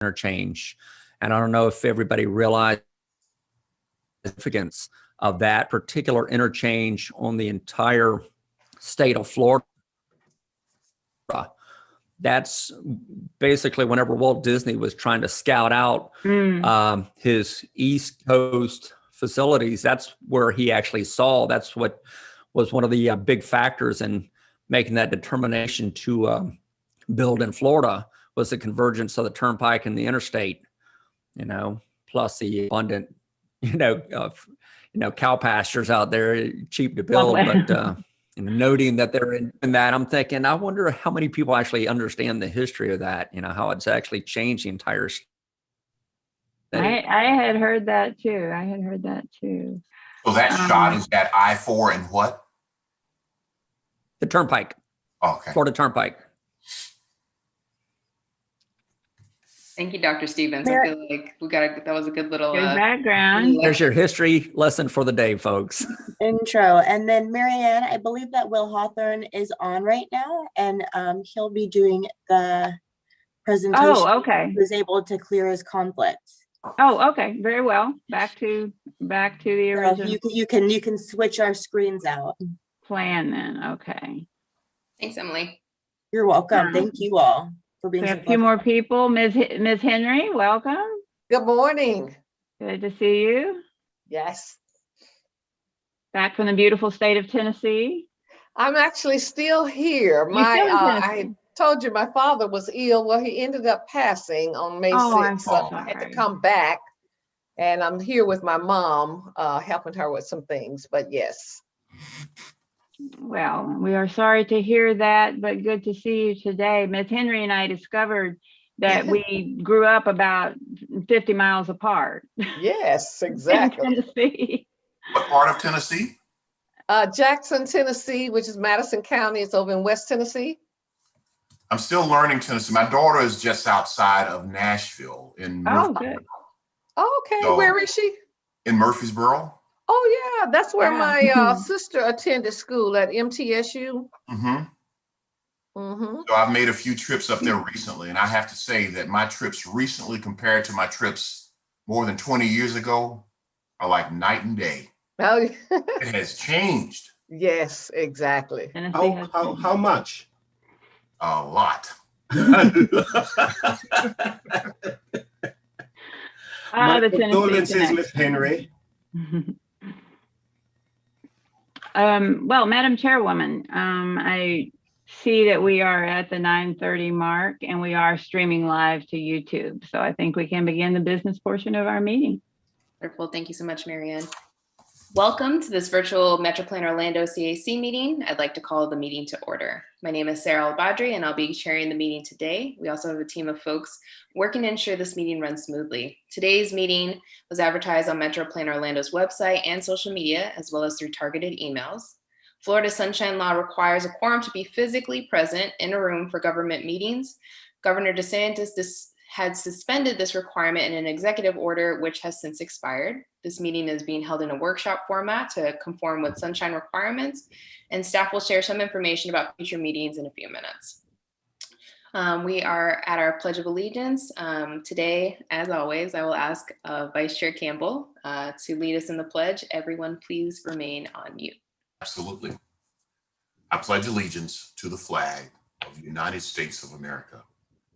interchange. And I don't know if everybody realized the significance of that particular interchange on the entire state of Florida. That's basically whenever Walt Disney was trying to scout out his East Coast facilities, that's where he actually saw. That's what was one of the big factors in making that determination to build in Florida, was the convergence of the turnpike and the interstate, plus the abundant, cow pastures out there, cheap to build, but noting that they're in that, I'm thinking, I wonder how many people actually understand the history of that, how it's actually changed the entire state. I had heard that too. So that shot is at I-4 and what? The turnpike. Okay. Florida Turnpike. Thank you, Dr. Stevens. I feel like that was a good little background. There's your history lesson for the day, folks. Intro. And then Marianne, I believe that Will Hawthorne is on right now, and he'll be doing the presentation. Oh, okay. He was able to clear his conflicts. Oh, okay. Very well. Back to the original. So you can switch our screens out. Plan then. Okay. Thanks, Emily. You're welcome. Thank you all for being. We have a few more people. Ms. Henry, welcome. Good morning. Good to see you. Yes. Back from the beautiful state of Tennessee. I'm actually still here. I told you my father was ill. Well, he ended up passing on May 6th. So I had to come back, and I'm here with my mom, helping her with some things, but yes. Well, we are sorry to hear that, but good to see you today. Ms. Henry and I discovered that we grew up about 50 miles apart. Yes, exactly. In Tennessee. What part of Tennessee? Jackson, Tennessee, which is Madison County. It's over in West Tennessee. I'm still learning Tennessee. My daughter is just outside of Nashville in Murfreesboro. Good. Okay, So, where is she? In Murfreesboro. Oh yeah, that's where my sister attended school at MTSU. So I've made a few trips up there recently, and I have to say that my trips recently compared to my trips more than 20 years ago are like night and day. Oh, it has changed. Yes, exactly. How much? A lot. My condolences, Ms. Henry. Well, Madam Chairwoman, I see that we are at the 9:30 mark, and we are streaming live to YouTube. So I think we can begin the business portion of our meeting. Wonderful. Thank you so much, Marianne. Welcome to this virtual MetroPlan Orlando CAC meeting. I'd like to call the meeting to order. My name is Sarah Al-Badri, and I'll be chairing the meeting today. We also have a team of folks working to ensure this meeting runs smoothly. Today's meeting was advertised on MetroPlan Orlando's website and social media, as well as through targeted emails. Florida Sunshine Law requires a quorum to be physically present in a room for government meetings. Governor DeSantis had suspended this requirement in an executive order, which has since expired. This meeting is being held in a workshop format to conform with sunshine requirements, and staff will share some information about future meetings in a few minutes. We are at our Pledge of Allegiance. Today, as always, I will ask Vice Chair Campbell to lead us in the pledge. Everyone, please remain on mute. Absolutely. I pledge allegiance to the flag of the United States of America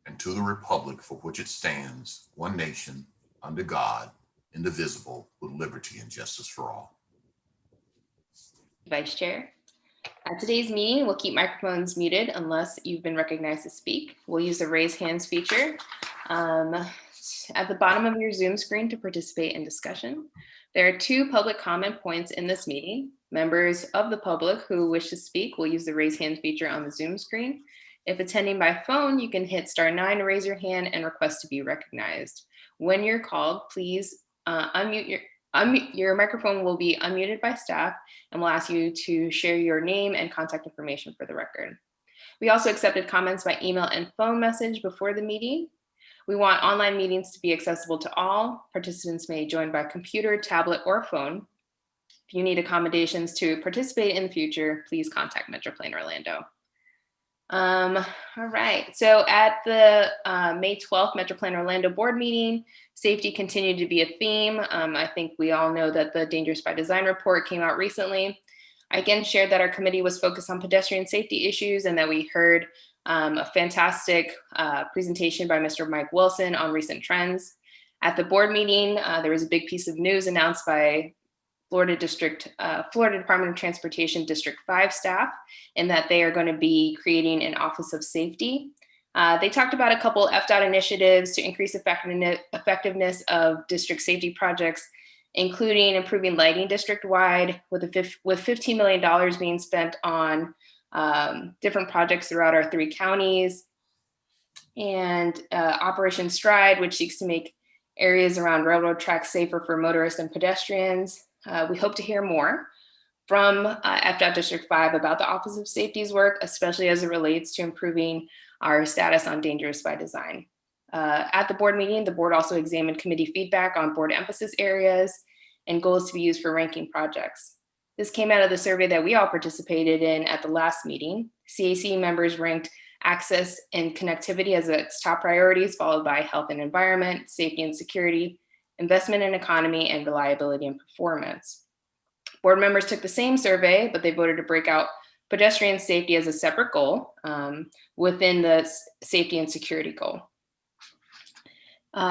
and to the republic for which it stands, one nation, under God, indivisible, with liberty and justice for all. Vice Chair. At today's meeting, we'll keep microphones muted unless you've been recognized to speak. We'll use the raise hands feature at the bottom of your Zoom screen to participate in discussion. There are 2 public comment points in this meeting. Members of the public who wish to speak will use the raise hand feature on the Zoom screen. If attending by phone, you can hit *9 to raise your hand and request to be recognized. When you're called, please your microphone will be unmuted by staff, and we'll ask you to share your name and contact information for the record. We also accepted comments by email and phone message before the meeting. We want online meetings to be accessible to all. Participants may join by computer, tablet, or phone. If you need accommodations to participate in the future, please contact MetroPlan Orlando. All right, so at the May 12th MetroPlan Orlando board meeting, safety continued to be a theme. I think we all know that the Dangerous by Design report came out recently. I again shared that our committee was focused on pedestrian safety issues and that we heard a fantastic presentation by Mr. Mike Wilson on recent trends. At the board meeting, there was a big piece of news announced by Florida Department of Transportation District 5 staff, in that they are going to be creating an Office of Safety. They talked about a couple FDOT initiatives to increase effectiveness of district safety projects, including improving lighting district-wide with $15 million being spent on different projects throughout our 3 counties, and Operation Stride, which seeks to make areas around railroad tracks safer for motorists and pedestrians. We hope to hear more from FDOT District 5 about the Office of Safety's work, especially as it relates to improving our status on Dangerous by Design. At the board meeting, the board also examined committee feedback on board emphasis areas and goals to be used for ranking projects. This came out of the survey that we all participated in at the last meeting. CAC members ranked access and connectivity as its top priorities, followed by health and environment, safety and security, investment in economy, and reliability and performance. Board members took the same survey, but they voted to break out pedestrian safety as a separate goal within the safety and security goal.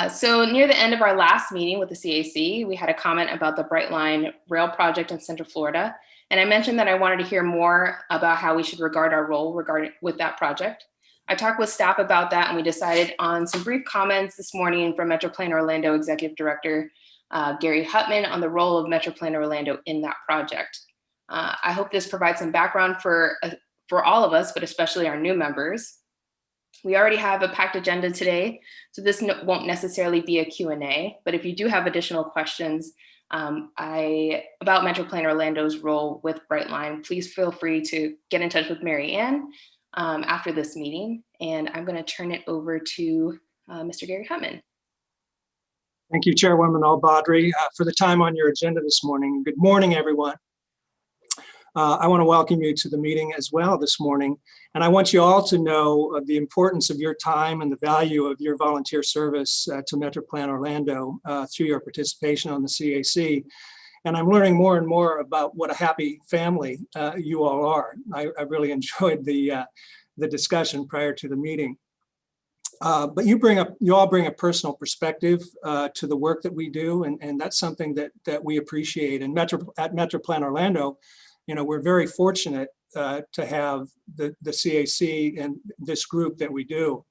So near the end of our last meeting with the CAC, we had a comment about the Brightline Rail project in Central Florida. And I mentioned that I wanted to hear more about how we should regard our role with that project. I talked with staff about that, and we decided on some brief comments this morning from MetroPlan Orlando Executive Director Gary Huttman on the role of MetroPlan Orlando in that project. I hope this provides some background for all of us, but especially our new members. We already have a packed agenda today, so this won't necessarily be a Q&A, but if you do have additional questions about MetroPlan Orlando's role with Brightline, please feel free to get in touch with Mary Ann after this meeting, and I'm going to turn it over to Mr. Gary Huttman. Thank you, Chairwoman Al-Badri, for the time on your agenda this morning. Good morning, everyone. I want to welcome you to the meeting as well this morning, and I want you all to know the importance of your time and the value of your volunteer service to MetroPlan Orlando through your participation on the CAC. And I'm learning more and more about what a happy family you all are. I really enjoyed the discussion prior to the meeting. But you all bring a personal perspective to the work that we do, and that's something that we appreciate. And at MetroPlan Orlando, you know, we're very fortunate to have the CAC and this group that we do.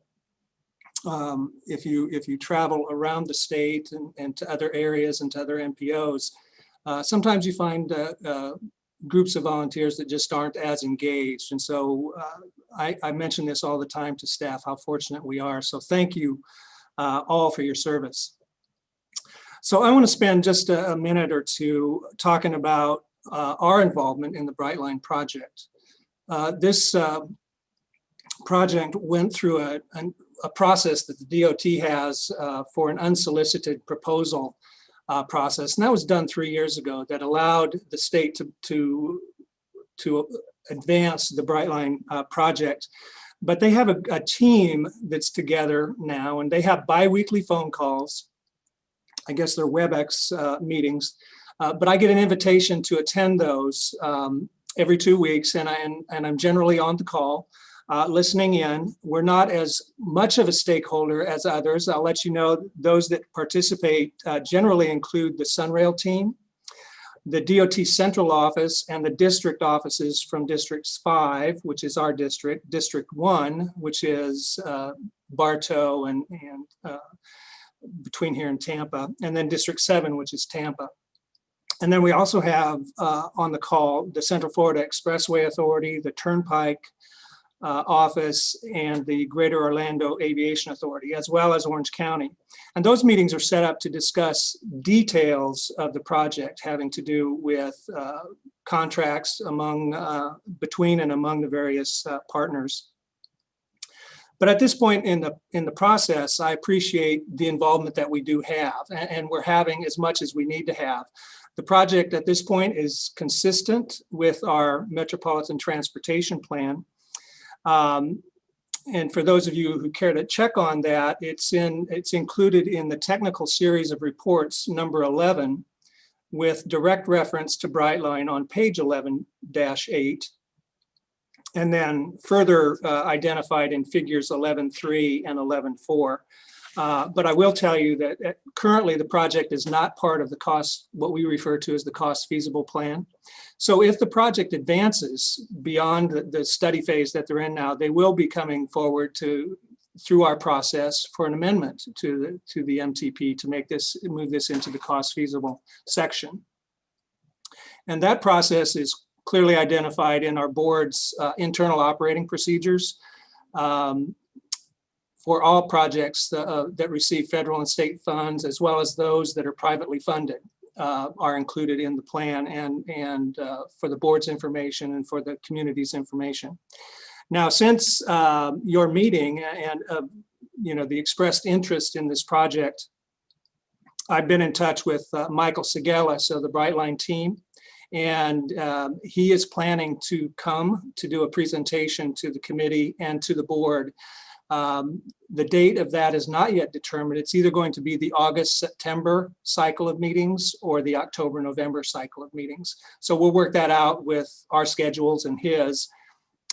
If you travel around the state and to other areas and to other MPOs, sometimes you find groups of volunteers that just aren't as engaged. And so I mention this all the time to staff, how fortunate we are. So thank you all for your service. So I want to spend just a minute or two talking about our involvement in the Brightline project. This project went through a process that the DOT has for an unsolicited proposal process, and that was done 3 years ago, that allowed the state to advance the Brightline project. But they have a team that's together now, and they have bi-weekly phone calls. I guess they're WebEx meetings, but I get an invitation to attend those every 2 weeks, and I'm generally on the call, listening in. We're not as much of a stakeholder as others. I'll let you know those that participate generally include the Sunrail team, the DOT Central Office, and the district offices from District 5, which is our district, District 1, which is Bartow and between here and Tampa, and then District 7, which is Tampa. And then we also have on the call the Central Florida Expressway Authority, the Turnpike Office, and the Greater Orlando Aviation Authority, as well as Orange County. And those meetings are set up to discuss details of the project having to do with contracts between and among the various partners. But at this point in the process, I appreciate the involvement that we do have, and we're having as much as we need to have. The project at this point is consistent with our Metropolitan Transportation Plan. And for those of you who care to check on that, it's included in the technical series of reports number 11 with direct reference to Brightline on page 11-8, and then further identified in figures 11.3 and 11.4. But I will tell you that currently the project is not part of the cost, what we refer to as the cost feasible plan. So if the project advances beyond the study phase that they're in now, they will be coming forward through our process for an amendment to the MTP to move this into the cost feasible section. And that process is clearly identified in our board's internal operating procedures for all projects that receive federal and state funds, as well as those that are privately funded, are included in the plan and for the board's information and for the community's information. Now, since your meeting and the expressed interest in this project, I've been in touch with Michael Segela, so the Brightline team, and he is planning to come to do a presentation to the committee and to the board. The date of that is not yet determined. It's either going to be the August-September cycle of meetings or the October-November cycle of meetings. So we'll work that out with our schedules and his,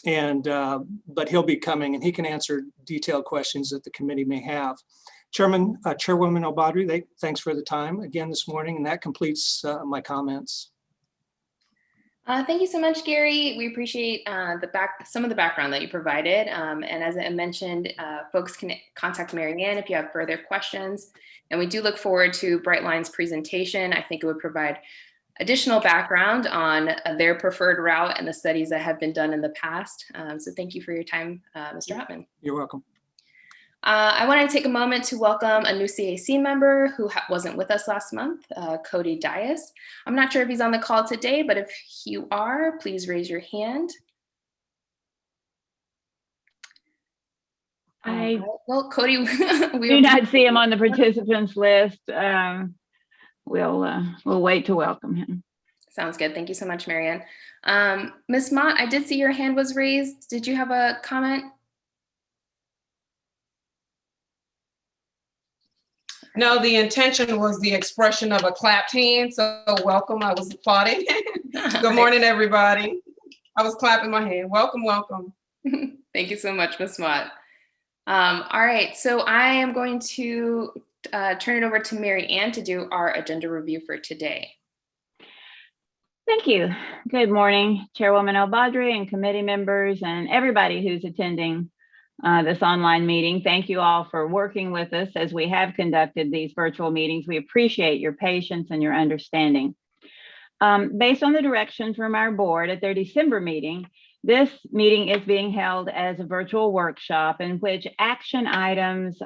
but he'll be coming and he can answer detailed questions that the committee may have. Chairwoman El-Badri, thanks for the time again this morning, and that completes my comments. Thank you so much, Gary. We appreciate some of the background that you provided. And as I mentioned, folks can contact Mary Ann if you have further questions. And we do look forward to Brightline's presentation. I think it would provide additional background on their preferred route and the studies that have been done in the past. So thank you for your time, Mr. Hutman. You're welcome. I want to take a moment to welcome a new CAC member who wasn't with us last month, Cody Dias. I'm not sure if he's on the call today, but if you are, please raise your hand. Well, Cody, we do not see him on the participants list. We'll wait to welcome him. Sounds good. Thank you so much, Mary Ann. Ms. Mott, I did see your hand was raised. Did you have a comment? No, the intention was the expression of a clapped hand. So welcome. I was applauding. Good morning, everybody. I was clapping my hand. Welcome, welcome. Thank you so much, Ms. Mott. All right, so I am going to turn it over to Mary Ann to do our agenda review for today. Thank you. Good morning, Chairwoman El-Badri and committee members and everybody who's attending this online meeting. Thank you all for working with us as we have conducted these virtual meetings. We appreciate your patience and your understanding. Based on the direction from our board at their December meeting, this meeting is being held as a virtual workshop in which action items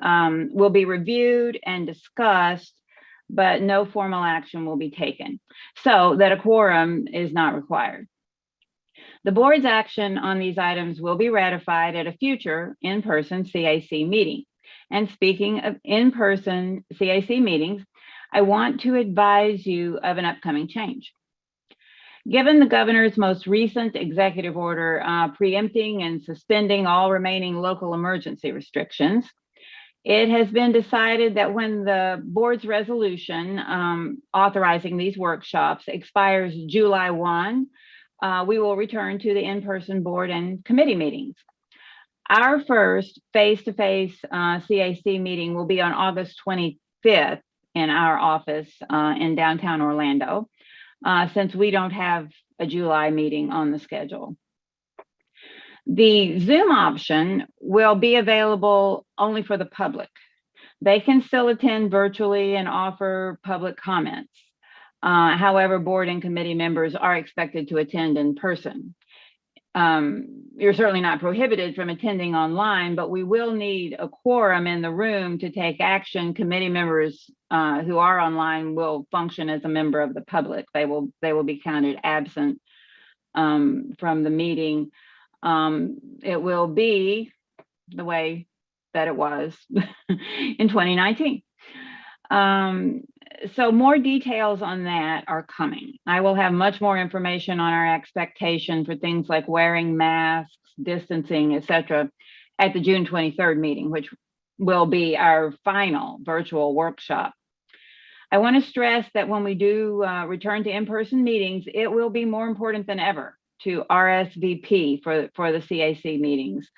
will be reviewed and discussed, but no formal action will be taken, so that a quorum is not required. The board's action on these items will be ratified at a future in-person CAC meeting. And speaking of in-person CAC meetings, I want to advise you of an upcoming change. Given the governor's most recent executive order preempting and suspending all remaining local emergency restrictions, it has been decided that when the board's resolution authorizing these workshops expires July 1, we will return to the in-person board and committee meetings. Our first face-to-face CAC meeting will be on August 25th in our office in downtown Orlando, since we don't have a July meeting on the schedule. The Zoom option will be available only for the public. They can still attend virtually and offer public comments. However, board and committee members are expected to attend in person. You're certainly not prohibited from attending online, but we will need a quorum in the room to take action. Committee members who are online will function as a member of the public. They will be counted absent from the meeting. It will be the way that it was in 2019. So more details on that are coming. I will have much more information on our expectation for things like wearing masks, distancing, etc., at the June 23rd meeting, which will be our final virtual workshop. I want to stress that when we do return to in-person meetings, it will be more important than ever to RSVP for the CAC meetings.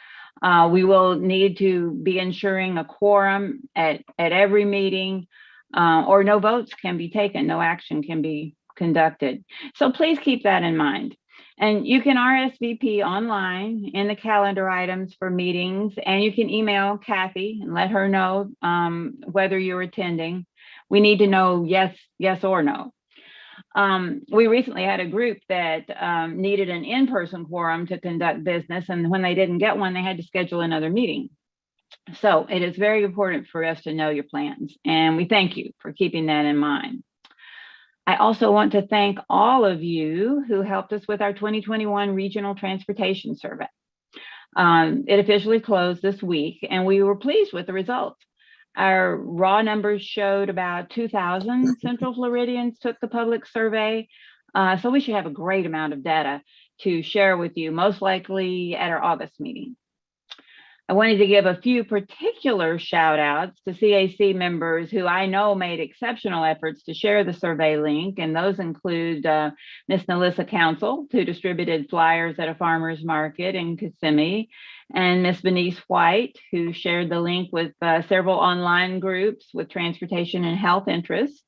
We will need to be ensuring a quorum at every meeting, or no votes can be taken, no action can be conducted. So please keep that in mind. And you can RSVP online in the calendar items for meetings, and you can email Kathy and let her know whether you're attending. We need to know yes or no. We recently had a group that needed an in-person quorum to conduct business, and when they didn't get one, they had to schedule another meeting. So it is very important for us to know your plans, and we thank you for keeping that in mind. I also want to thank all of you who helped us with our 2021 Regional Transportation Survey. It officially closed this week, and we were pleased with the results. Our raw numbers showed about 2,000 Central Floridians took the public survey, so we should have a great amount of data to share with you, most likely at our August meeting. I wanted to give a few particular shout outs to CAC members who I know made exceptional efforts to share the survey link, and those include Ms. Melissa Council, who distributed flyers at a farmer's market in Kissimmee, and Ms. Denise White, who shared the link with several online groups with transportation and health interests,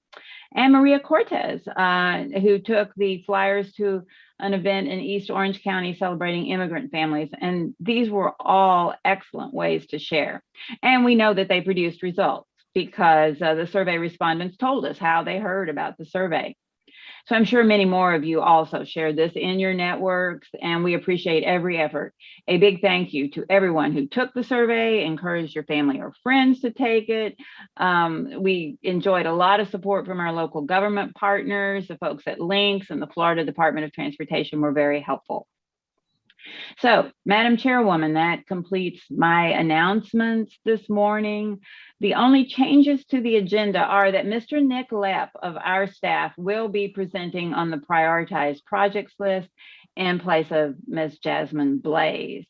and Maria Cortez, who took the flyers to an event in East Orange County celebrating immigrant families. And these were all excellent ways to share. And we know that they produced results because the survey respondents told us how they heard about the survey. So I'm sure many more of you also shared this in your networks, and we appreciate every effort. A big thank you to everyone who took the survey, encouraged your family or friends to take it. We enjoyed a lot of support from our local government partners. The folks at LYNX and the Florida Department of Transportation were very helpful. So, Madam Chairwoman, that completes my announcements this morning. The only changes to the agenda are that Mr. Nick Lepp of our staff will be presenting on the prioritized projects list in place of Ms. Jasmine Blaze.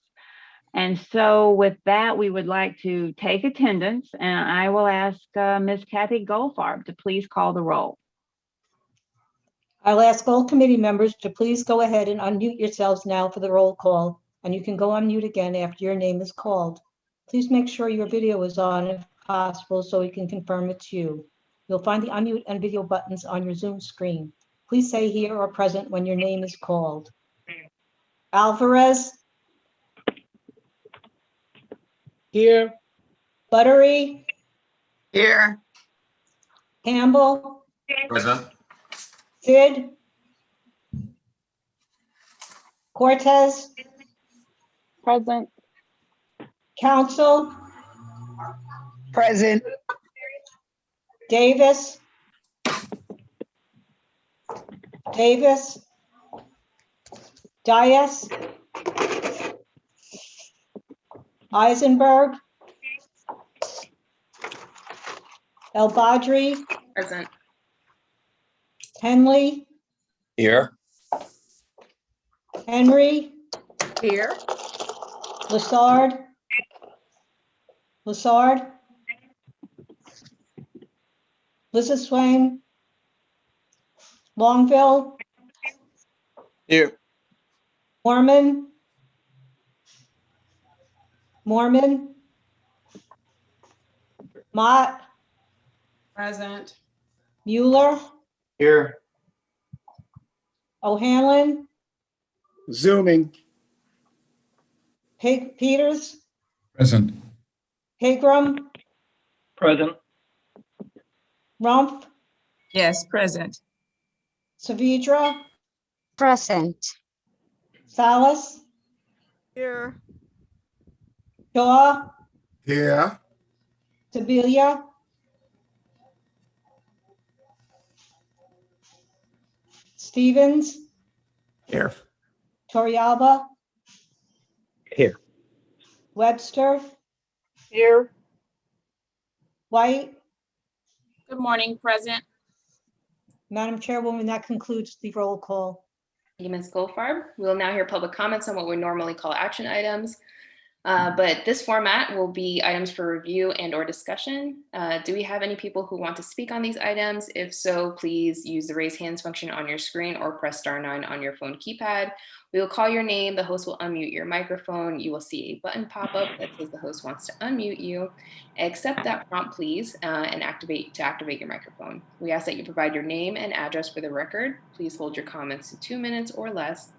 And so with that, we would like to take attendance, and I will ask Ms. Kathy Goldfarb to please call the roll. I'll ask all committee members to please go ahead and unmute yourselves now for the roll call, and you can go on mute again after your name is called. Please make sure your video is on if possible so we can confirm it's you. You'll find the unmute and video buttons on your Zoom screen. Please say here or present when your name is called. Alvarez? Here. Buttery? Here. Campbell? Present. Sid? Cortez? Present. Council? Present. Davis? Davis? Dias? Eisenberg? El Badri? Present. Henley? Here. Henry? Here. Lassard? Lassard? Lissa Swain? Longville? Here. Mormon? Mormon? Mott? Present. Mueller? Here. O'Hanlon? Zooming. Peters? Present. Pigram? Present. Rumpf? Yes, present. Savidra? Present. Salas? Here. Shaw? Here. Sibilia? Stevens? Here. Torrialba? Here. Webster? Here. White? Good morning, present. Madam Chairwoman, that concludes the roll call. Thank you, Ms. Goldfarb. We'll now hear public comments on what we normally call action items. But this format will be items for review and or discussion. Do we have any people who want to speak on these items? If so, please use the raise hands function on your screen or press *9 on your phone keypad. We will call your name. The host will unmute your microphone. You will see a button pop up that says the host wants to unmute you. Accept that prompt, please, and activate your microphone. We ask that you provide your name and address for the record. Please hold your comments to 2 minutes or less.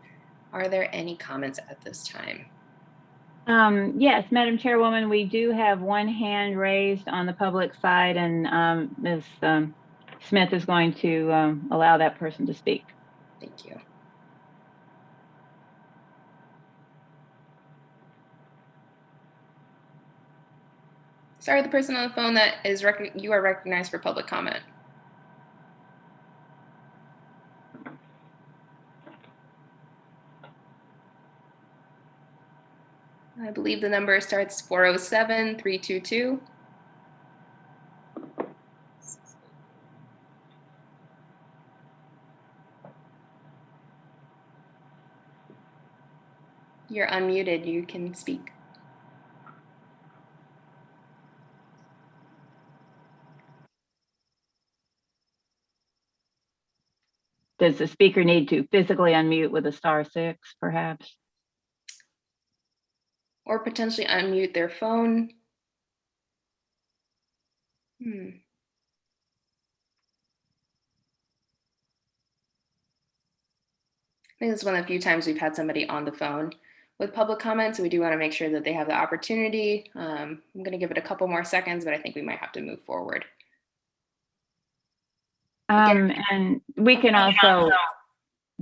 Are there any comments at this time? Yes, Madam Chairwoman, we do have one hand raised on the public side, and Ms. Smith is going to allow that person to speak. Thank you. Sorry, the person on the phone that is you are recognized for public comment. I believe the number starts 407-322. You're unmuted, you can speak. Does the speaker need to physically unmute with a *6, perhaps? Or potentially unmute their phone. I think this is one of the few times we've had somebody on the phone with public comments. So we do want to make sure that they have the opportunity. I'm going to give it a couple more seconds, but I think we might have to move forward. And we can also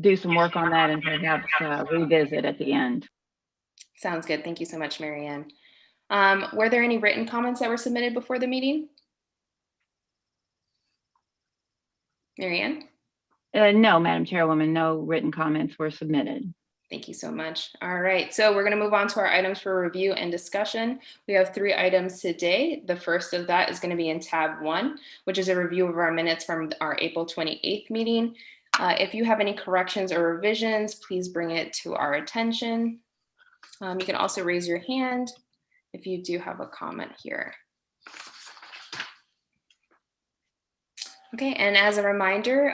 do some work on that and perhaps revisit at the end. Sounds good. Thank you so much, Marianne. Were there any written comments that were submitted before the meeting? Marianne? No, Madam Chairwoman, no written comments were submitted. Thank you so much. All right, so we're going to move on to our items for review and discussion. We have 3 items today. The first of that is going to be in tab 1, which is a review of our minutes from our April 28th meeting. If you have any corrections or revisions, please bring it to our attention. You can also raise your hand if you do have a comment here. Okay, and as a reminder,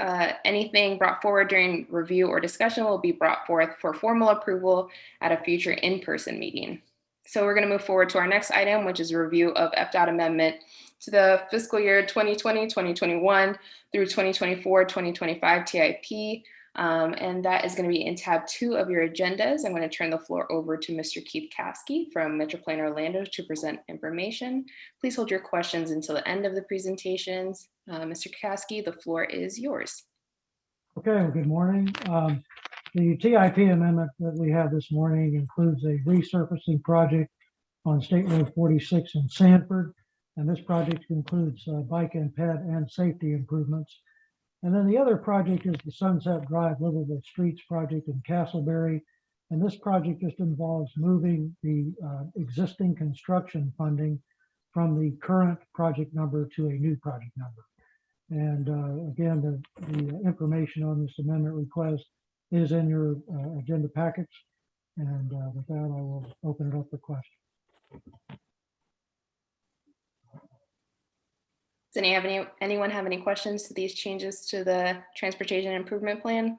anything brought forward during review or discussion will be brought forth for formal approval at a future in-person meeting. So we're going to move forward to our next item, which is a review of FDOT amendment to the fiscal year 2020-2021 through 2024-2025 TIP. And that is going to be in tab 2 of your agendas. I'm going to turn the floor over to Mr. Keith Caskey from MetroPlan Orlando to present information. Please hold your questions until the end of the presentations. Mr. Caskey, the floor is yours. Okay, well, good morning. The TIP amendment that we have this morning includes a resurfacing project on State Road 46 in Sanford. And this project includes bike and ped and safety improvements. And then the other project is the Sunset Drive Livable Streets project in Castleberry. And this project just involves moving the existing construction funding from the current project number to a new project number. And again, the information on this amendment request is in your agenda packets. And with that, I will open it up for questions. Does anyone have any questions to these changes to the transportation improvement plan?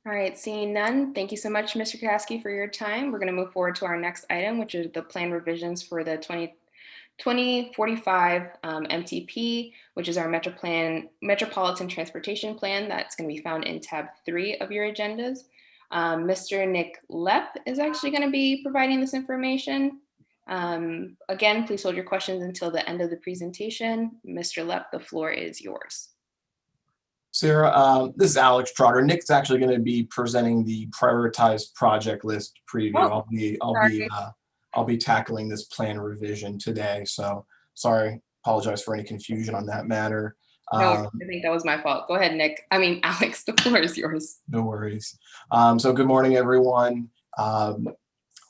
All right, seeing none, thank you so much, Mr. Caskey, for your time. We're going to move forward to our next item, which is the plan revisions for the 2045 MTP, which is our Metropolitan Transportation Plan. That's going to be found in tab 3 of your agendas. Mr. Nick Lepp is actually going to be providing this information. Again, please hold your questions until the end of the presentation. Mr. Lepp, the floor is yours. Sarah, this is Alex Trotter. Nick's actually going to be presenting the prioritized project list preview. Oh, I'll be tackling this plan revision today. So sorry, apologize for any confusion on that matter. No, I think that was my fault. Go ahead, Nick. Alex, the floor is yours. No worries. So good morning, everyone.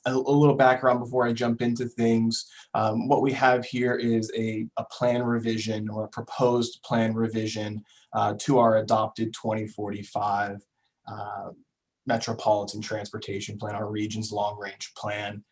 a little background before I jump into things. What we have here is a plan revision or a proposed plan revision to our adopted 2045 Metropolitan Transportation Plan, our region's long-range plan.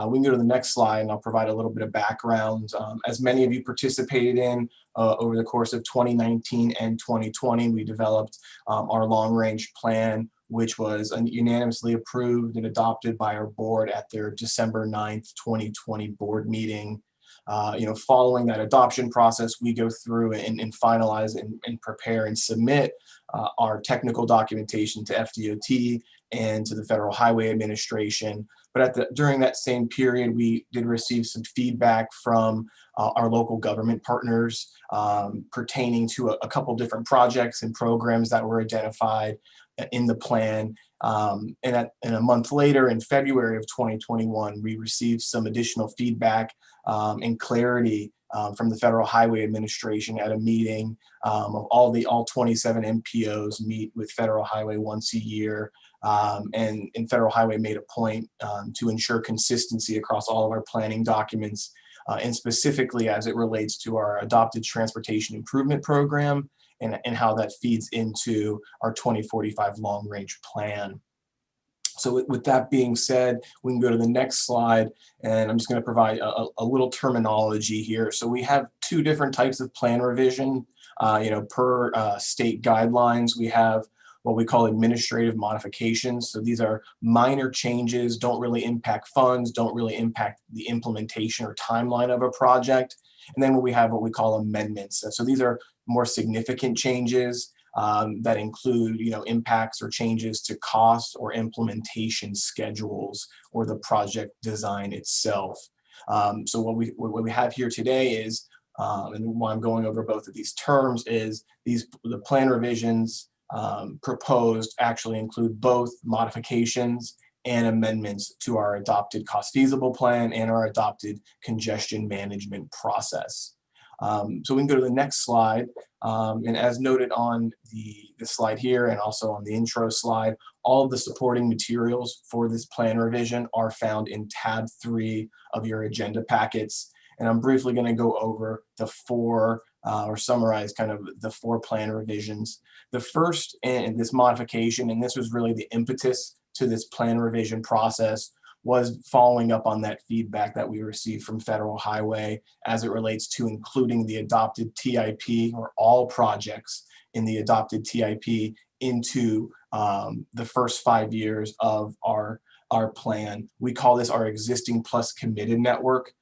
We can go to the next slide and I'll provide a little bit of background. As many of you participated in over the course of 2019 and 2020, we developed our long-range plan, which was unanimously approved and adopted by our board at their December 9th, 2020 board meeting. Following that adoption process, we go through and finalize and prepare and submit our technical documentation to FDOT and to the Federal Highway Administration. But during that same period, we did receive some feedback from our local government partners pertaining to a couple different projects and programs that were identified in the plan. And a month later, in February of 2021, we received some additional feedback and clarity from the Federal Highway Administration at a meeting of all 27 MPOs meet with Federal Highway once a year. And Federal Highway made a point to ensure consistency across all of our planning documents, and specifically as it relates to our adopted transportation improvement program and how that feeds into our 2045 long-range plan. So with that being said, we can go to the next slide, and I'm just going to provide a little terminology here. So we have two different types of plan revision. Per state guidelines, we have what we call administrative modifications. So these are minor changes, don't really impact funds, don't really impact the implementation or timeline of a project. And then we have what we call amendments. So these are more significant changes that include, impacts or changes to cost or implementation schedules or the project design itself. So what we have here today is, and why I'm going over both of these terms is the plan revisions proposed actually include both modifications and amendments to our adopted cost feasible plan and our adopted congestion management process. So we can go to the next slide. And as noted on the slide here and also on the intro slide, all of the supporting materials for this plan revision are found in tab 3 of your agenda packets. And I'm briefly going to go over the four or summarize kind of the 4 plan revisions. The first, and this modification, and this was really the impetus to this plan revision process, was following up on that feedback that we received from Federal Highway as it relates to including the adopted TIP or all projects in the adopted TIP into the first 5 years of our plan. We call this our existing plus committed network.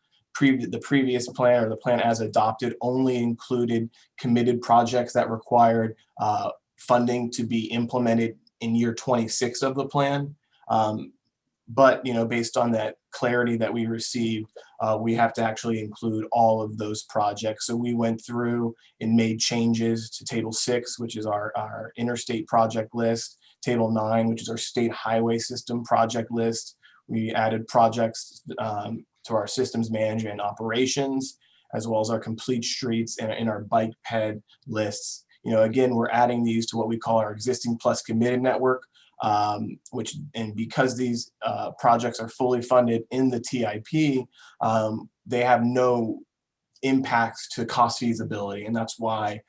The previous plan, or the plan as adopted, only included committed projects that required funding to be implemented in year 26 of the plan. But based on that clarity that we received, we have to actually include all of those projects. So we went through and made changes to Table 6, which is our interstate project list, Table 9, which is our state highway system project list. We added projects to our systems management and operations, as well as our complete streets and our bike ped lists. Again, we're adding these to what we call our existing plus committed network, and because these projects are fully funded in the TIP, they have no impacts to cost feasibility, and that's why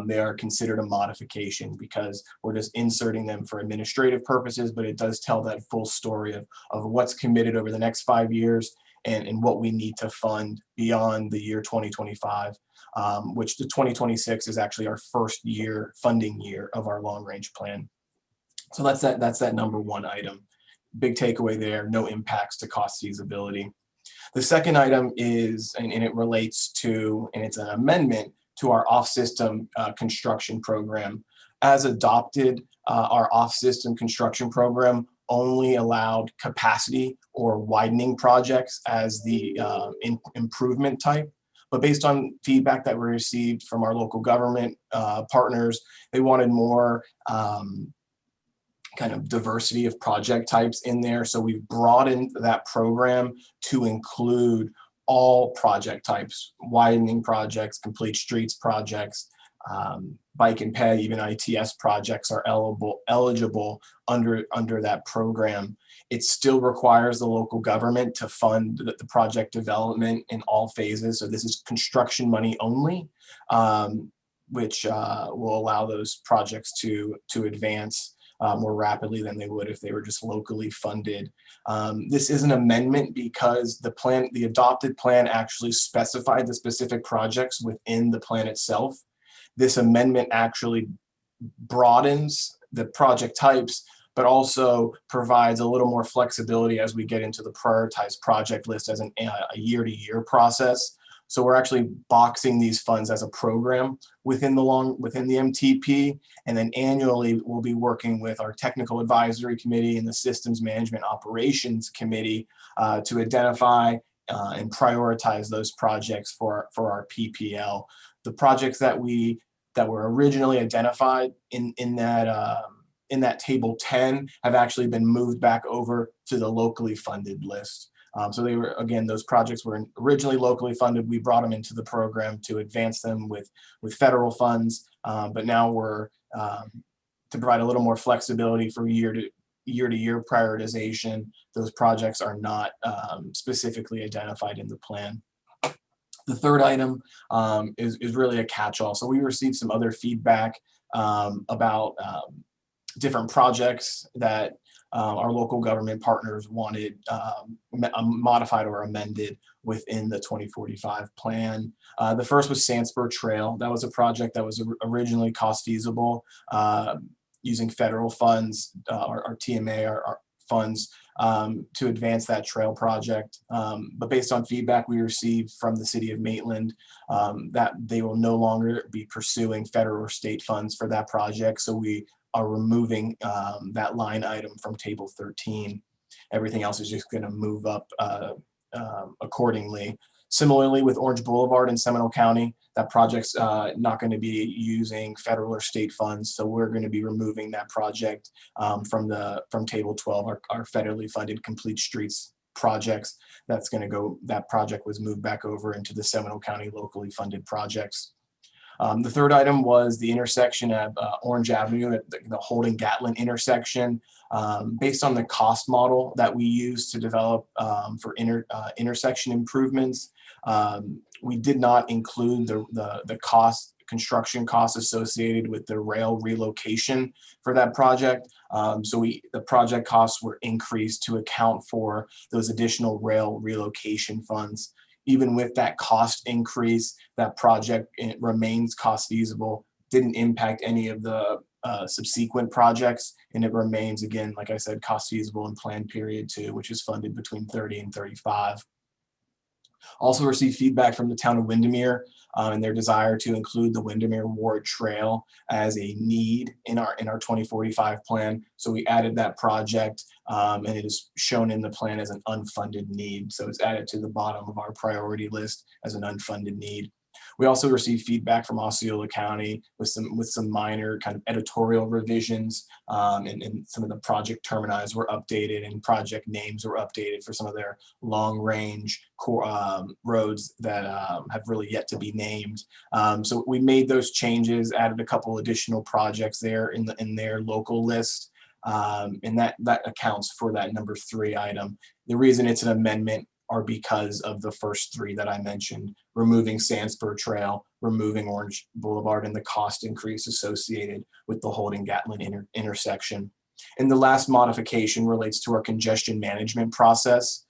they are considered a modification, because we're just inserting them for administrative purposes, but it does tell that full story of what's committed over the next 5 years and what we need to fund beyond the year 2025, which the 2026 is actually our first funding year of our long range plan. So that's that number 1 item. Big takeaway there, no impacts to cost feasibility. The second item is, and it relates to, and it's an amendment to our off-system construction program. As adopted, our off-system construction program only allowed capacity or widening projects as the improvement type. But based on feedback that we received from our local government partners, they wanted more kind of diversity of project types in there. So we've broadened that program to include all project types, widening projects, complete streets projects, bike and ped, even ITS projects are eligible under that program. It still requires the local government to fund the project development in all phases. So this is construction money only, which will allow those projects to advance more rapidly than they would if they were just locally funded. This is an amendment because the adopted plan actually specified the specific projects within the plan itself. This amendment actually broadens the project types, but also provides a little more flexibility as we get into the prioritized project list as a year-to-year process. So we're actually boxing these funds as a program within the MTP, and then annually we'll be working with our technical advisory committee and the systems management operations committee to identify and prioritize those projects for our PPL. The projects that were originally identified in that table 10 have actually been moved back over to the locally funded list. So they were, again, those projects were originally locally funded. We brought them into the program to advance them with federal funds, but now we're to provide a little more flexibility for year-to-year prioritization. Those projects are not specifically identified in the plan. The third item is really a catch-all. So we received some other feedback about different projects that our local government partners wanted modified or amended within the 2045 plan. The first was Sandspur Trail. That was a project that was originally cost feasible using federal funds, our TMA, our funds, to advance that trail project. But based on feedback we received from the city of Maitland, that they will no longer be pursuing federal or state funds for that project. So we are removing that line item from table 13. Everything else is just going to move up accordingly. Similarly, with Orange Boulevard in Seminole County, that project's not going to be using federal or state funds, so we're going to be removing that project from table 12, our federally funded complete streets projects. That project was moved back over into the Seminole County locally funded projects. The third item was the intersection at Orange Avenue at the Holden Gatlin intersection. Based on the cost model that we use to develop for intersection improvements, we did not include the construction costs associated with the rail relocation for that project. So the project costs were increased to account for those additional rail relocation funds. Even with that cost increase, that project remains cost feasible, didn't impact any of the subsequent projects, and it remains, again, like I said, cost feasible in plan period 2, which is funded between 30 and 35. Also received feedback from the town of Windermere and their desire to include the Windermere Ward Trail as a need in our 2045 plan. So we added that project and it is shown in the plan as an unfunded need. So it's added to the bottom of our priority list as an unfunded need. We also received feedback from Osceola County with some minor kind of editorial revisions, and some of the project termini were updated and project names were updated for some of their long range roads that have really yet to be named. So we made those changes, added a couple additional projects there in their local list, and that accounts for that number 3 item. The reason it's an amendment are because of the first 3 that I mentioned: removing Sandspur Trail, removing Orange Boulevard, and the cost increase associated with the Holden Gatlin intersection. And the last modification relates to our congestion management process.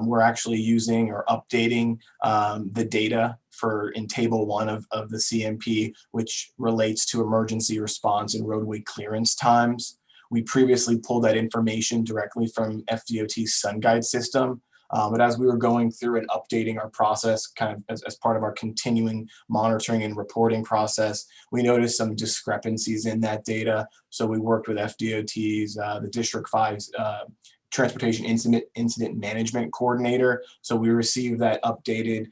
We're actually using or updating the data in table 1 of the CMP, which relates to emergency response and roadway clearance times. We previously pulled that information directly from FDOT's SunGuide system. But as we were going through and updating our process, kind of as part of our continuing monitoring and reporting process, we noticed some discrepancies in that data. So we worked with FDOT's, the District 5's Transportation Incident Management Coordinator. So we received that updated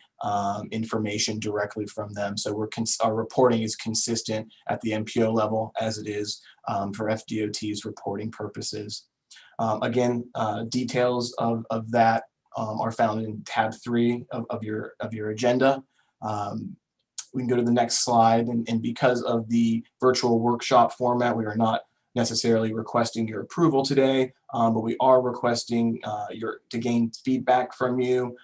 information directly from them. So our reporting is consistent at the MPO level as it is for FDOT's reporting purposes. Again, details of that are found in tab 3 of your agenda. We can go to the next slide, and because of the virtual workshop format, we are not necessarily requesting your approval today, but we are requesting to gain feedback from you.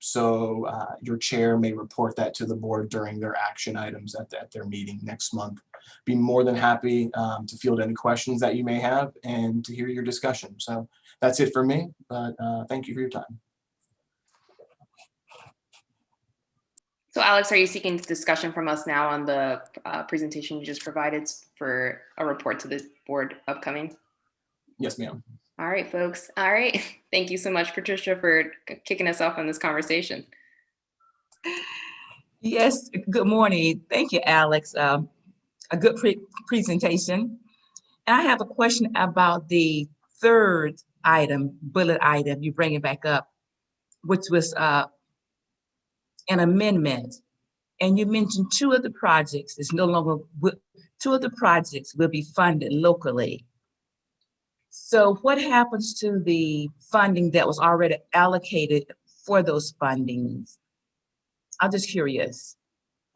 So your chair may report that to the board during their action items at their meeting next month. Be more than happy to field any questions that you may have and to hear your discussion. So that's it for me, but thank you for your time. So Alex, are you seeking discussion from us now on the presentation you just provided for a report to the board upcoming? Yes, ma'am. All right, folks. All right. Thank you so much, Patricia, for kicking us off on this conversation. Yes, good morning. Thank you, Alex. A good presentation. And I have a question about the third bullet item you bring it back up, which was an amendment. And you mentioned two of the projects two of the projects will be funded locally. So what happens to the funding that was already allocated for those fundings? I'm just curious.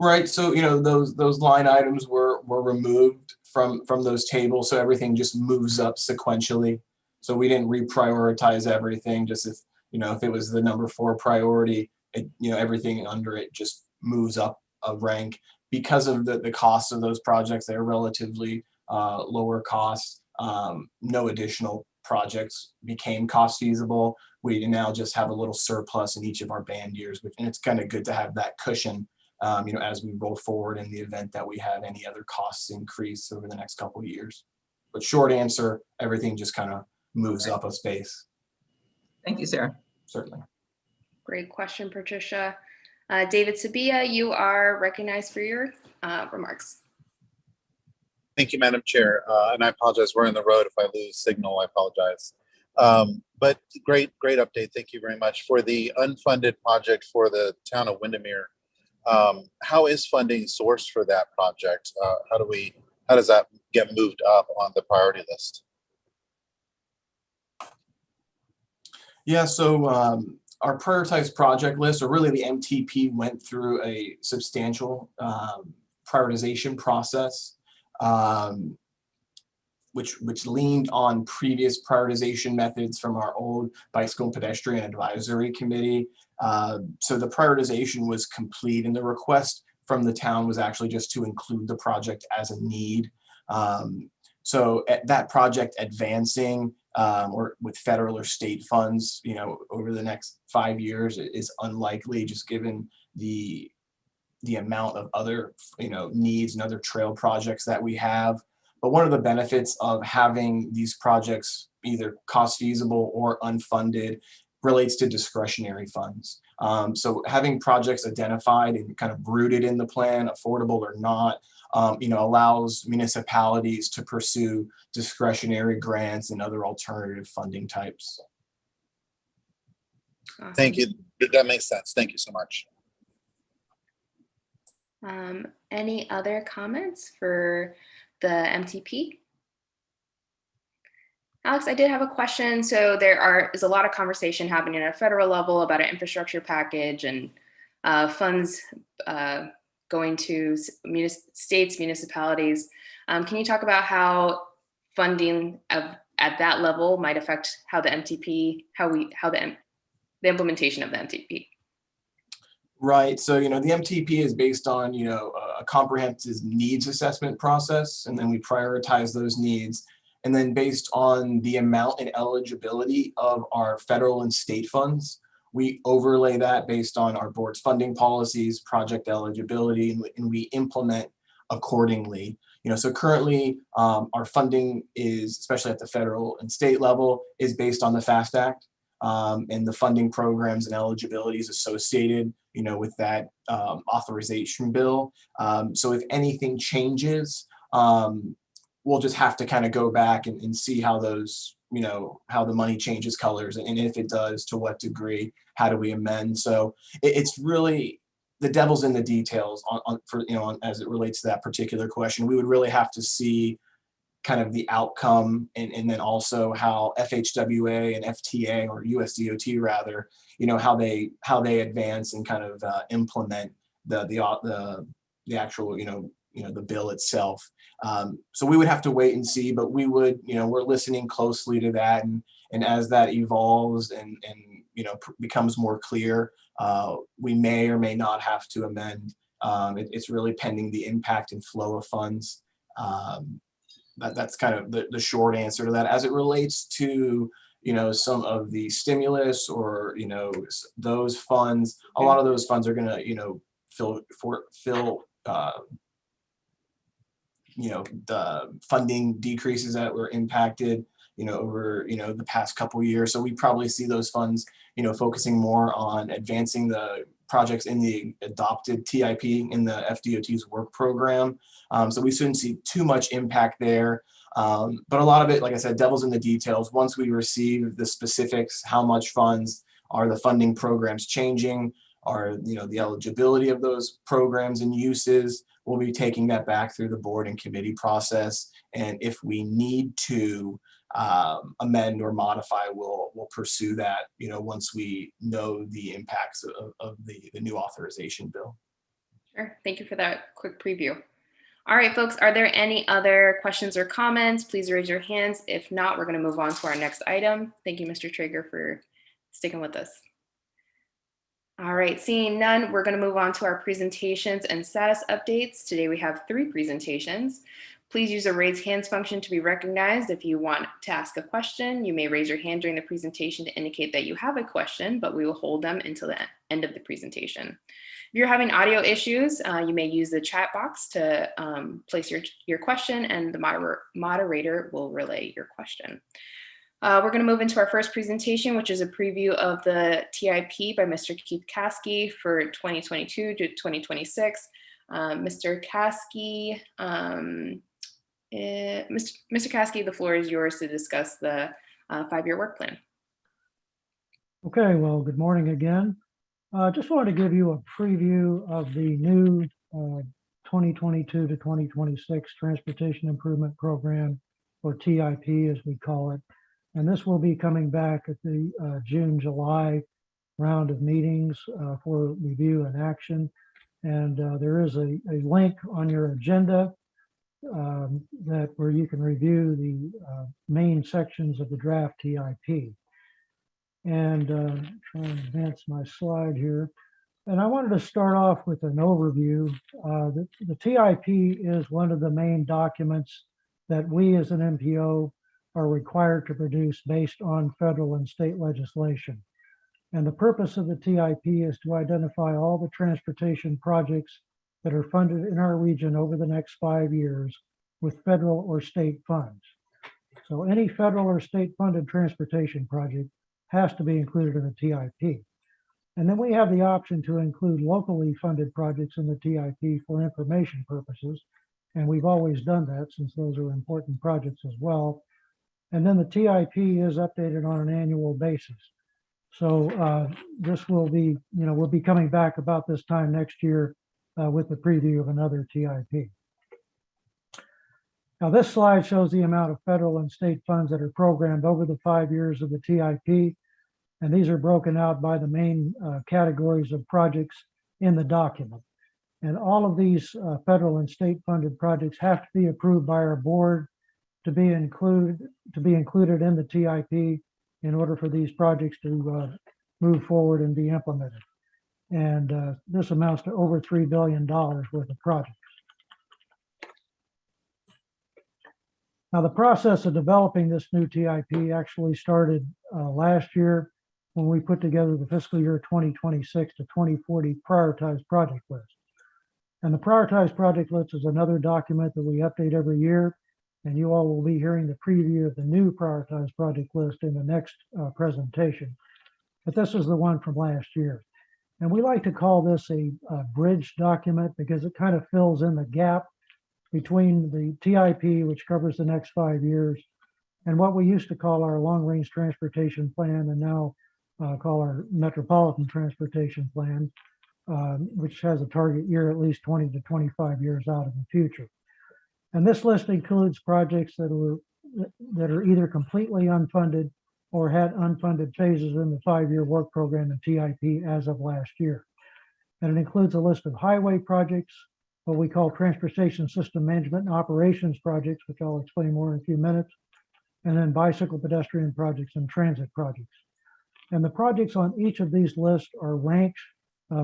Right. So, those line items were removed from those tables. So everything just moves up sequentially. So we didn't reprioritize everything. Just if it was the number 4 priority, everything under it just moves up a rank because of the cost of those projects. They're relatively lower cost. No additional projects became cost feasible. We now just have a little surplus in each of our band years, and it's kind of good to have that cushion, as we roll forward in the event that we have any other costs increase over the next couple of years. But short answer, everything just kind of moves up a space. Thank you, sir. Certainly. Great question, Patricia. David Sabia, you are recognized for your remarks. Thank you, Madam Chair. And I apologize, we're on the road. If I lose signal, I apologize. But great update. Thank you very much. For the unfunded project for the town of Windermere, how is funding sourced for that project? How does that get moved up on the priority list? Yeah, so our prioritized project list, or really the MTP, went through a substantial prioritization process, which leaned on previous prioritization methods from our old Bicycle and Pedestrian Advisory Committee. So the prioritization was complete, and the request from the town was actually just to include the project as a need. So at that project advancing, or with federal or state funds, over the next 5 years is unlikely, just given the amount of other, needs and other trail projects that we have. But one of the benefits of having these projects either cost feasible or unfunded relates to discretionary funds. So having projects identified and kind of rooted in the plan, affordable or not, allows municipalities to pursue discretionary grants and other alternative funding types. Awesome. Thank you. That makes sense. Thank you so much. Any other comments for the MTP? Alex, I did have a question. So there is a lot of conversation happening at a federal level about an infrastructure package and funds going to states, municipalities. Can you talk about how funding at that level might affect how the MTP, the implementation of the MTP? Right. So, the MTP is based on, a comprehensive needs assessment process, and then we prioritize those needs. And then based on the amount and eligibility of our federal and state funds, we overlay that based on our board's funding policies, project eligibility, and we implement accordingly. So currently our funding is, especially at the federal and state level, is based on the FAST Act and the funding programs and eligibilities associated, with that authorization bill. So if anything changes, we'll just have to kind of go back and see how those, how the money changes colors, and if it does, to what degree, how do we amend? So it's really, the devil's in the details as it relates to that particular question. We would really have to see kind of the outcome, and then also how FHWA and FTA, or USDOT rather, how they advance and kind of implement the actual, the bill itself. So we would have to wait and see, but we would, we're listening closely to that, and as that evolves and becomes more clear, we may or may not have to amend. It's really pending the impact and flow of funds. That's kind of the short answer to that. As it relates to some of the stimulus or those funds, a lot of those funds are going to fill the funding decreases that were impacted over the past couple of years. So we probably see those funds focusing more on advancing the projects in the adopted TIP in the FDOT's work program. So we shouldn't see too much impact there. But a lot of it, like I said, devil's in the details. Once we receive the specifics, how much funds, are the funding programs changing, are the eligibility of those programs and uses, we'll be taking that back through the board and committee process. And if we need to amend or modify, we'll pursue that once we know the impacts of the new authorization bill. Sure, thank you for that quick preview. All right, folks, are there any other questions or comments? Please raise your hands. If not, we're going to move on to our next item. Thank you, Mr. Traeger, for sticking with us. All right, seeing none, we're going to move on to our presentations and status updates. Today we have 3 presentations. Please use the raise hands function to be recognized. If you want to ask a question, you may raise your hand during the presentation to indicate that you have a question, but we will hold them until the end of the presentation. If you're having audio issues, you may use the chat box to place your question, and the moderator will relay your question. We're going to move into our first presentation, which is a preview of the TIP by Mr. Keith Caskey for 2022 to 2026. Mr. Caskey, Mr. Caskey, the floor is yours to discuss the 5-year work plan. Okay, well, good morning again. Just wanted to give you a preview of the new 2022 to 2026 Transportation Improvement Program, or TIP as we call it. And this will be coming back at the June-July round of meetings for review and action. And there is a link on your agenda where you can review the main sections of the draft TIP. And try and advance my slide here. And I wanted to start off with an overview. The TIP is one of the main documents that we as an MPO are required to produce based on federal and state legislation. And the purpose of the TIP is to identify all the transportation projects that are funded in our region over the next 5 years with federal or state funds. So any federal or state funded transportation project has to be included in the TIP. And then we have the option to include locally funded projects in the TIP for information purposes. And we've always done that since those are important projects as well. And then the TIP is updated on an annual basis. So this will be, we'll be coming back about this time next year with the preview of another TIP. Now this slide shows the amount of federal and state funds that are programmed over the 5 years of the TIP. And these are broken out by the main categories of projects in the document. And all of these federal and state funded projects have to be approved by our board to be included in the TIP in order for these projects to move forward and be implemented. And this amounts to over $3 billion worth of projects. Now, the process of developing this new TIP actually started last year when we put together the fiscal year 2026 to 2040 prioritized project list. And the prioritized project list is another document that we update every year. And you all will be hearing the preview of the new prioritized project list in the next presentation. But this is the one from last year. And we like to call this a bridge document because it kind of fills in the gap between the TIP, which covers the next 5 years, and what we used to call our long-range transportation plan and now call our metropolitan transportation plan, which has a target year at least 20 to 25 years out in the future. And this list includes projects that are either completely unfunded or had unfunded phases in the 5-year work program and TIP as of last year. And it includes a list of highway projects, what we call transportation system management and operations projects, which I'll explain more in a few minutes, and then bicycle pedestrian projects and transit projects. And the projects on each of these lists are ranked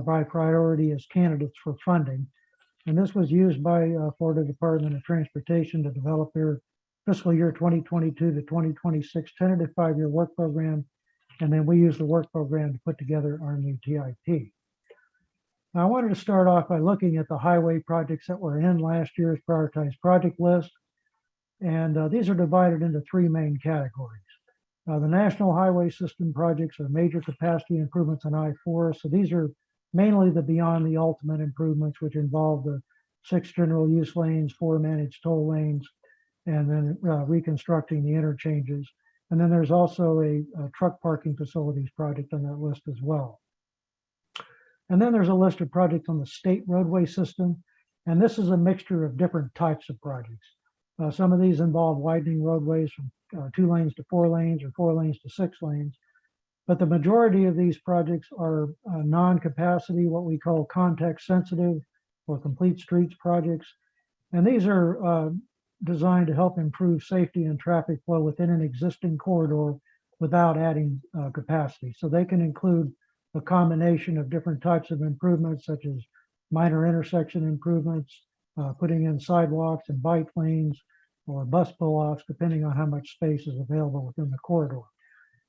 by priority as candidates for funding. And this was used by Florida Department of Transportation to develop their fiscal year 2022 to 2026 tentative 5-year work program. And then we use the work program to put together our new TIP. Now, I wanted to start off by looking at the highway projects that were in last year's prioritized project list. And these are divided into 3 main categories. The National Highway System projects are major capacity improvements on I-4. So these are mainly the beyond the ultimate improvements, which involve the 6 general use lanes, 4 managed toll lanes, and then reconstructing the interchanges. And then there's also a truck parking facilities project on that list as well. And then there's a list of projects on the state roadway system. And this is a mixture of different types of projects. Some of these involve widening roadways from 2 lanes to 4 lanes or 4 lanes to 6 lanes. But the majority of these projects are non-capacity, what we call context sensitive or complete streets projects. And these are designed to help improve safety and traffic flow within an existing corridor without adding capacity. So they can include a combination of different types of improvements, such as minor intersection improvements, putting in sidewalks and bike lanes, or bus pull-offs, depending on how much space is available within the corridor.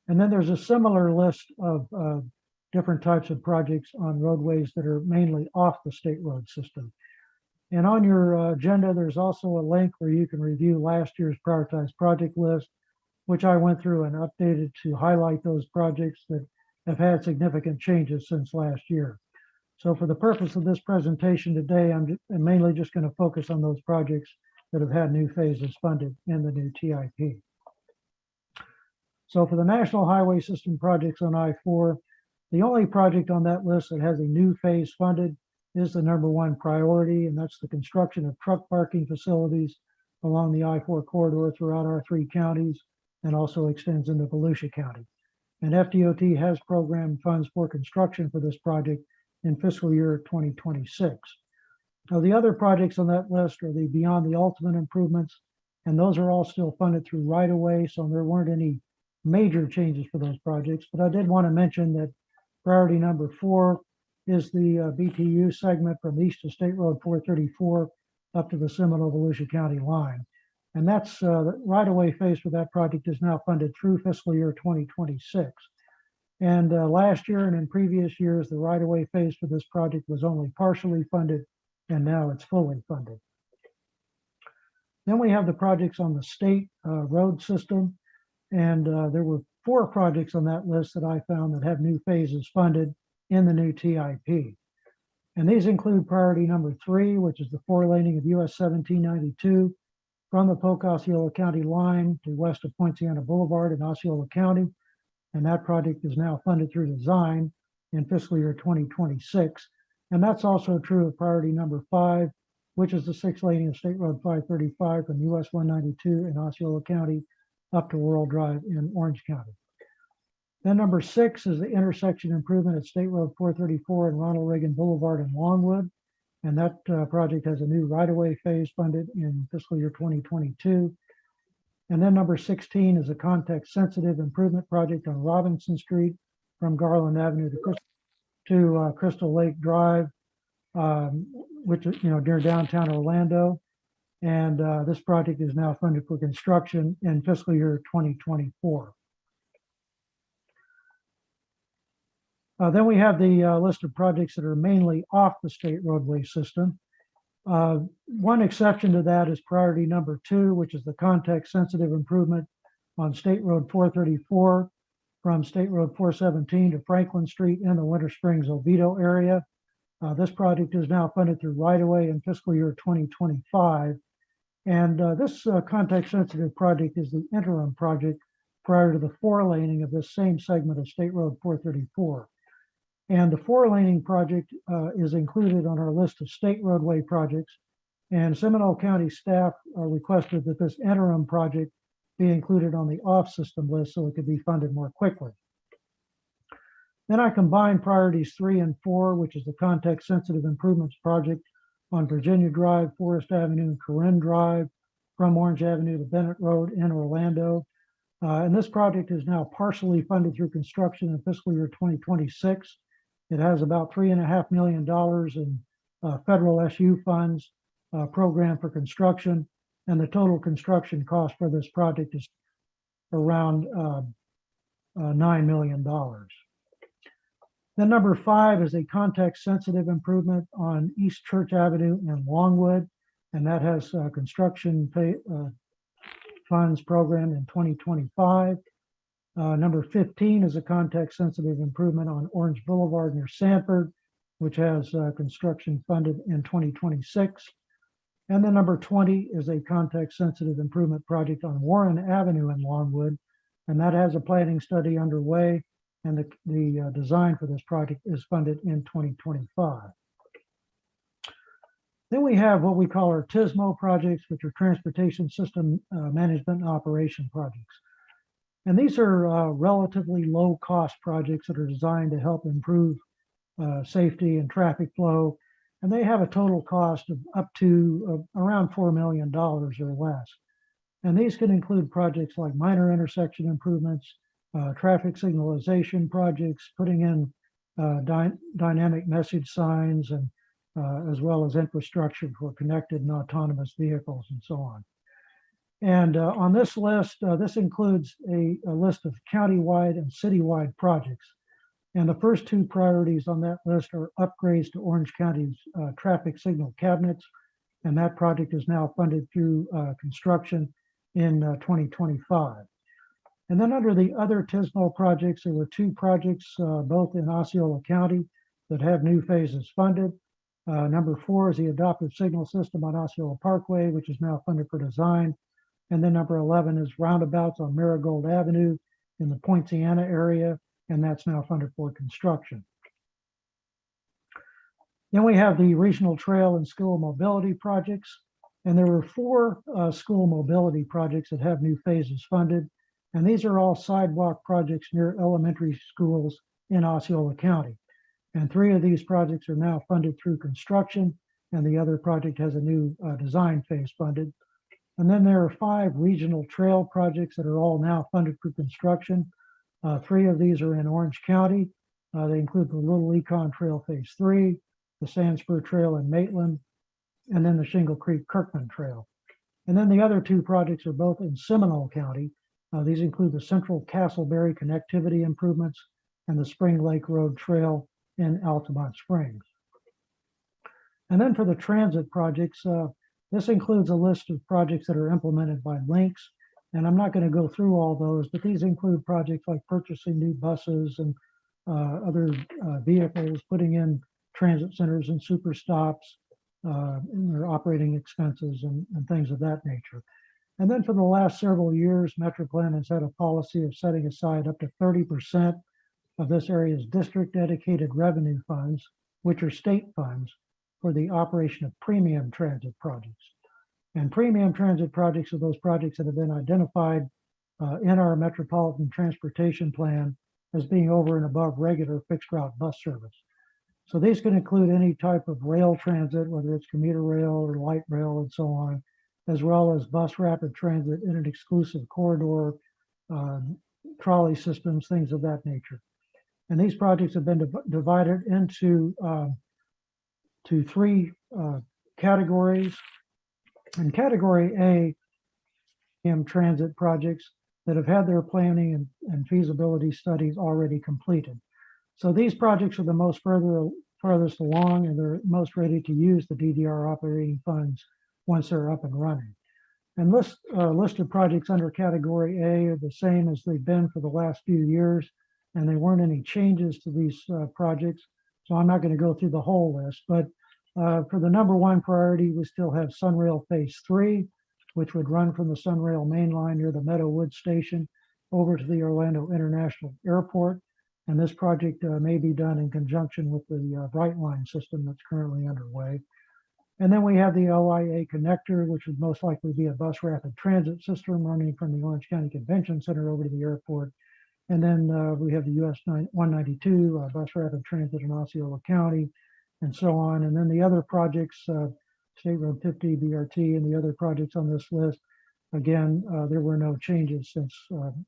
And then there's a similar list of different types of projects on roadways that are mainly off the state road system. And on your agenda, there's also a link where you can review last year's prioritized project list, which I went through and updated to highlight those projects that have had significant changes since last year. So for the purpose of this presentation today, I'm mainly just going to focus on those projects that have had new phases funded in the new TIP. So for the National Highway System projects on I-4, the only project on that list that has a new phase funded is the #1 priority, and that's the construction of truck parking facilities along the I-4 corridor throughout our 3 counties, and also extends into Volusia County. And FDOT has programmed funds for construction for this project in fiscal year 2026. Now, the other projects on that list are the beyond the ultimate improvements, and those are all still funded through right-of-way, so there weren't any major changes for those projects. But I did want to mention that priority #4 is the BTU segment from east of State Road 434 up to the Seminole-Volusia County line. And that's the right-of-way phase for that project is now funded through fiscal year 2026. And last year and in previous years, the right-of-way phase for this project was only partially funded, and now it's fully funded. Then we have the projects on the state road system, and there were 4 projects on that list that I found that have new phases funded in the new TIP. And these include priority #3, which is the 4-laning of US 1792 from the Polk Osceola County line to west of Poinciana Boulevard in Osceola County. And that project is now funded through design in fiscal year 2026. And that's also true of priority #5, which is the 6-laning of State Road 535 from US 192 in Osceola County up to World Drive in Orange County. Then #6 is the intersection improvement at State Road 434 and Ronald Reagan Boulevard in Longwood. And that project has a new right-of-way phase funded in fiscal year 2022. And then #16 is a context-sensitive improvement project on Robinson Street from Garland Avenue to Crystal Lake Drive, which is near downtown Orlando. And this project is now funded for construction in fiscal year 2024. Then we have the list of projects that are mainly off the state roadway system. One exception to that is priority #2, which is the context-sensitive improvement on State Road 434 from State Road 417 to Franklin Street in the Winter Springs Oviedo area. This project is now funded through right-of-way in fiscal year 2025. And this context-sensitive project is the interim project prior to the 4-laning of this same segment of State Road 434. And the 4-laning project is included on our list of state roadway projects. And Seminole County staff requested that this interim project be included on the off-system list so it could be funded more quickly. Then I combined priorities 3 and 4, which is the context-sensitive improvements project on Virginia Drive, Forest Avenue, and Corinne Drive, from Orange Avenue to Bennett Road in Orlando. And this project is now partially funded through construction in fiscal year 2026. It has about $3.5 million in federal SU funds program for construction, and the total construction cost for this project is around $9 million. Then number 5 is a context-sensitive improvement on East Church Avenue in Longwood, and that has construction funds program in 2025. Number 15 is a context-sensitive improvement on Orange Boulevard near Sanford, which has construction funded in 2026. And then number 20 is a context-sensitive improvement project on Warren Avenue in Longwood, and that has a planning study underway, and the design for this project is funded in 2025. Then we have what we call our TSMO projects, which are Transportation System Management and Operation projects. And these are relatively low-cost projects that are designed to help improve safety and traffic flow. And they have a total cost of up to around $4 million or less. And these can include projects like minor intersection improvements, traffic signalization projects, putting in dynamic message signs, and as well as infrastructure for connected and autonomous vehicles and so on. And on this list, this includes a list of countywide and citywide projects. And the first 2 priorities on that list are upgrades to Orange County's traffic signal cabinets. And that project is now funded through construction in 2025. And then under the other TSMO projects, there were 2 projects, both in Osceola County, that have new phases funded. Number 4 is the adaptive signal system on Osceola Parkway, which is now funded for design. And then number 11 is roundabouts on Marigold Avenue in the Poinciana area, and that's now funded for construction. Then we have the regional trail and school mobility projects. And there were 4 school mobility projects that have new phases funded. And these are all sidewalk projects near elementary schools in Osceola County. And 3 of these projects are now funded through construction, and the other project has a new design phase funded. And then there are 5 regional trail projects that are all now funded for construction. 3 of these are in Orange County. They include the Little Econ Trail Phase 3, the Sandspur Trail in Maitland, and then the Shingle Creek Kirkman Trail. And then the other 2 projects are both in Seminole County. These include the Central Castleberry connectivity improvements and the Spring Lake Road Trail in Altamont Springs. And then for the transit projects, this includes a list of projects that are implemented by LYNX. And I'm not going to go through all those, but these include projects like purchasing new buses and other vehicles, putting in transit centers and super stops, in their operating expenses and things of that nature. And then for the last several years, MetroPlan has had a policy of setting aside up to 30% of this area's district dedicated revenue funds, which are state funds, for the operation of premium transit projects. And premium transit projects are those projects that have been identified in our Metropolitan Transportation Plan as being over and above regular fixed route bus service. So these can include any type of rail transit, whether it's commuter rail or light rail and so on, as well as bus rapid transit in an exclusive corridor, trolley systems, things of that nature. And these projects have been divided into 3 categories. In Category A, transit projects that have had their planning and feasibility studies already completed. So these projects are the most farthest along, and they're most ready to use the DDR operating funds once they're up and running. And list of projects under Category A are the same as they've been for the last few years, and there weren't any changes to these projects. So I'm not going to go through the whole list, but for the number 1 priority, we still have Sunrail Phase 3, which would run from the Sunrail main line near the Meadowood Station over to the Orlando International Airport. And this project may be done in conjunction with the Brightline system that's currently underway. And then we have the LIA connector, which would most likely be a bus rapid transit system running from the Orange County Convention Center over to the airport. And then we have the US 192 bus rapid transit in Osceola County, and so on. And then the other projects State Road 50, BRT, and the other projects on this list. Again, there were no changes since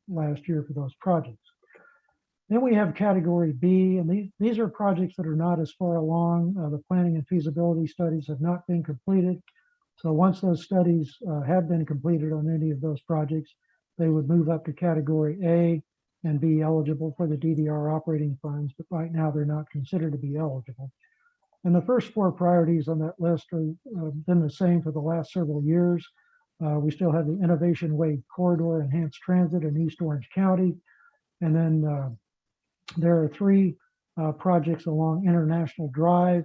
last year for those projects. Then we have category B, and these are projects that are not as far along. The planning and feasibility studies have not been completed. So once those studies have been completed on any of those projects, they would move up to category A and be eligible for the DDR operating funds, but right now they're not considered to be eligible. And the first four priorities on that list have been the same for the last several years. We still have the Innovation Way Corridor Enhanced Transit in East Orange County. And then there are three projects along International Drive,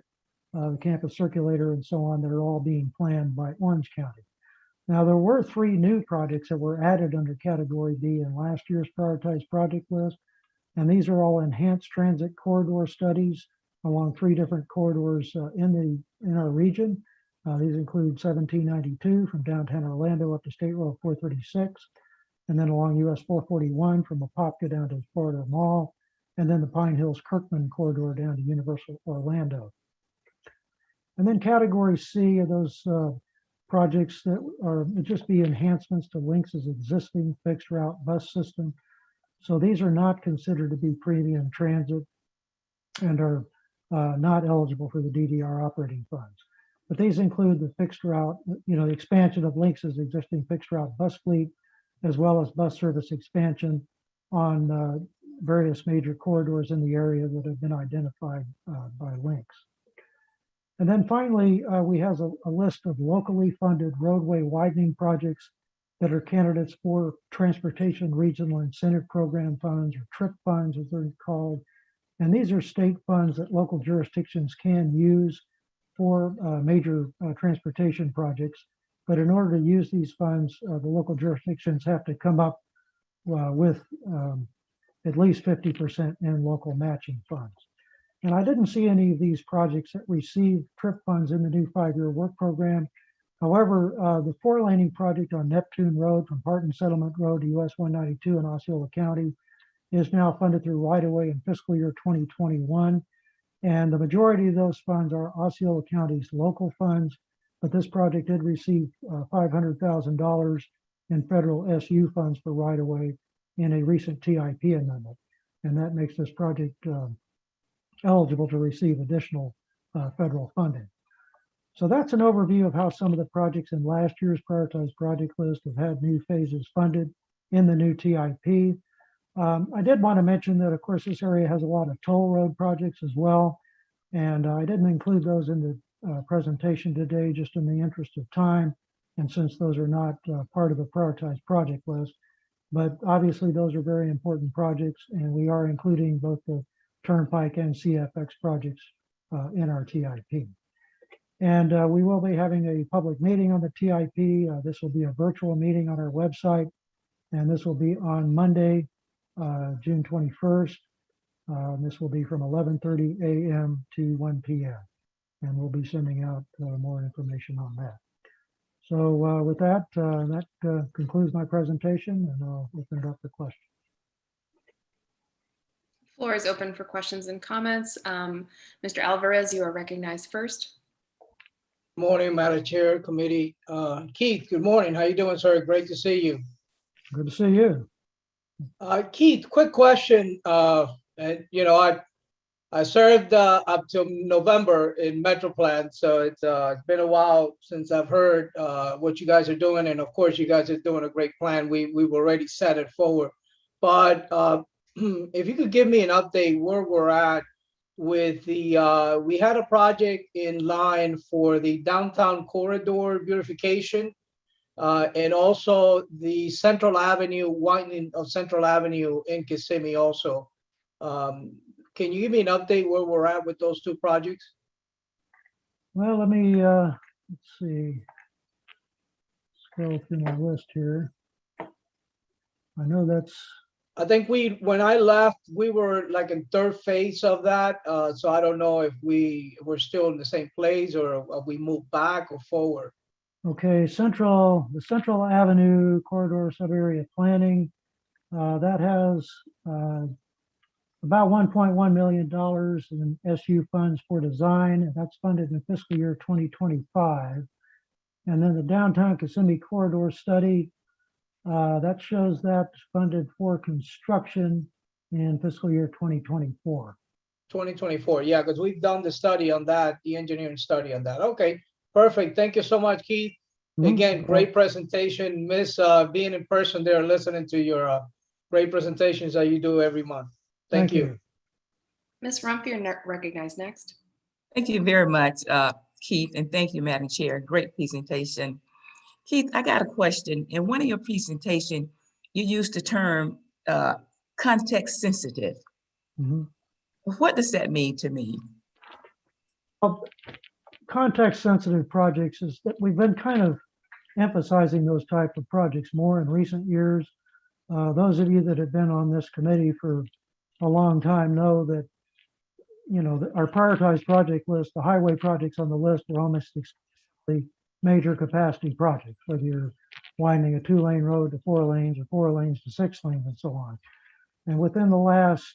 the campus circulator, and so on that are all being planned by Orange County. Now, there were three new projects that were added under category B in last year's prioritized project list. And these are all enhanced transit corridor studies along three different corridors in our region. These include 1792 from downtown Orlando up to State Road 436, and then along US 441 from Apopka down to Florida Mall, and then the Pine Hills Kirkman corridor down to Universal Orlando. And then category C are those projects that are just be enhancements to LYNX's existing fixed route bus system. So these are not considered to be premium transit and are not eligible for the DDR operating funds. But these include the fixed route, the expansion of LYNX's existing fixed route bus fleet, as well as bus service expansion on various major corridors in the area that have been identified by LYNX. And then finally, we have a list of locally funded roadway widening projects that are candidates for Transportation Regional Incentive Program funds, or TRIP funds as they're called. And these are state funds that local jurisdictions can use for major transportation projects. But in order to use these funds, the local jurisdictions have to come up with at least 50% in local matching funds. And I didn't see any of these projects that received TRIP funds in the new 5-year work program. However, the 4-laning project on Neptune Road from Parton Settlement Road to US 192 in Osceola County is now funded through right-of-way in fiscal year 2021. And the majority of those funds are Osceola County's local funds, but this project did receive $500,000 in federal SU funds for right-of-way in a recent TIP amendment. And that makes this project eligible to receive additional federal funding. So that's an overview of how some of the projects in last year's prioritized project list have had new phases funded in the new TIP. I did want to mention that, of course, this area has a lot of toll road projects as well. And I didn't include those in the presentation today, just in the interest of time. And since those are not part of the prioritized project list, but obviously those are very important projects, and we are including both the Turnpike and CFX projects in our TIP. And we will be having a public meeting on the TIP. This will be a virtual meeting on our website, and this will be on Monday, June 21st. This will be from 11:30 a.m. to 1 p.m. And we'll be sending out more information on that. So with that, that concludes my presentation, and I'll open it up for questions. Floor is open for questions and comments. Mr. Alvarez, you are recognized first. Morning, Madam Chair, committee. Keith, good morning. How you doing, sir? Great to see you. Good to see you. Keith, quick question. I served up till November in MetroPlan, so it's been a while since I've heard what you guys are doing, and of course, you guys are doing a great plan. We've already set it forward, but if you could give me an update where we're at with the, we had a project in line for the downtown corridor beautification, and also the Central Avenue, widening of Central Avenue in Kissimmee also. Can you give me an update where we're at with those two projects? Well, let me, let's see, scroll through my list here. I know that's, I think when I left, we were like in third phase of that. So I don't know if we're still in the same place or if we moved back or forward. okay, the Central Avenue corridor sub-area planning, that has about $1.1 million in SU funds for design, and that's funded in fiscal year 2025. And then the downtown Kissimmee corridor study, that shows that's funded for construction in fiscal year 2024. 2024, yeah, because we've done the study on that, the engineering study on that. Okay, perfect. Thank you so much, Keith. Again, great presentation. Miss being in person there, listening to your great presentations that you do every month. Thank you. Ms. Rumpf, you're recognized next. Thank you very much, Keith, and thank you, Madam Chair. Great presentation. Keith, I got a question. In one of your presentation, you used the term context sensitive. Mm-hmm. What does that mean to me? Well, context sensitive projects is that we've been kind of emphasizing those type of projects more in recent years. Those of you that have been on this committee for a long time know that, you know, our prioritized project list, the highway projects on the list are almost exclusively major capacity projects, whether you're widening a 2-lane road to 4 lanes or 4 lanes to 6 lanes and so on. And within the last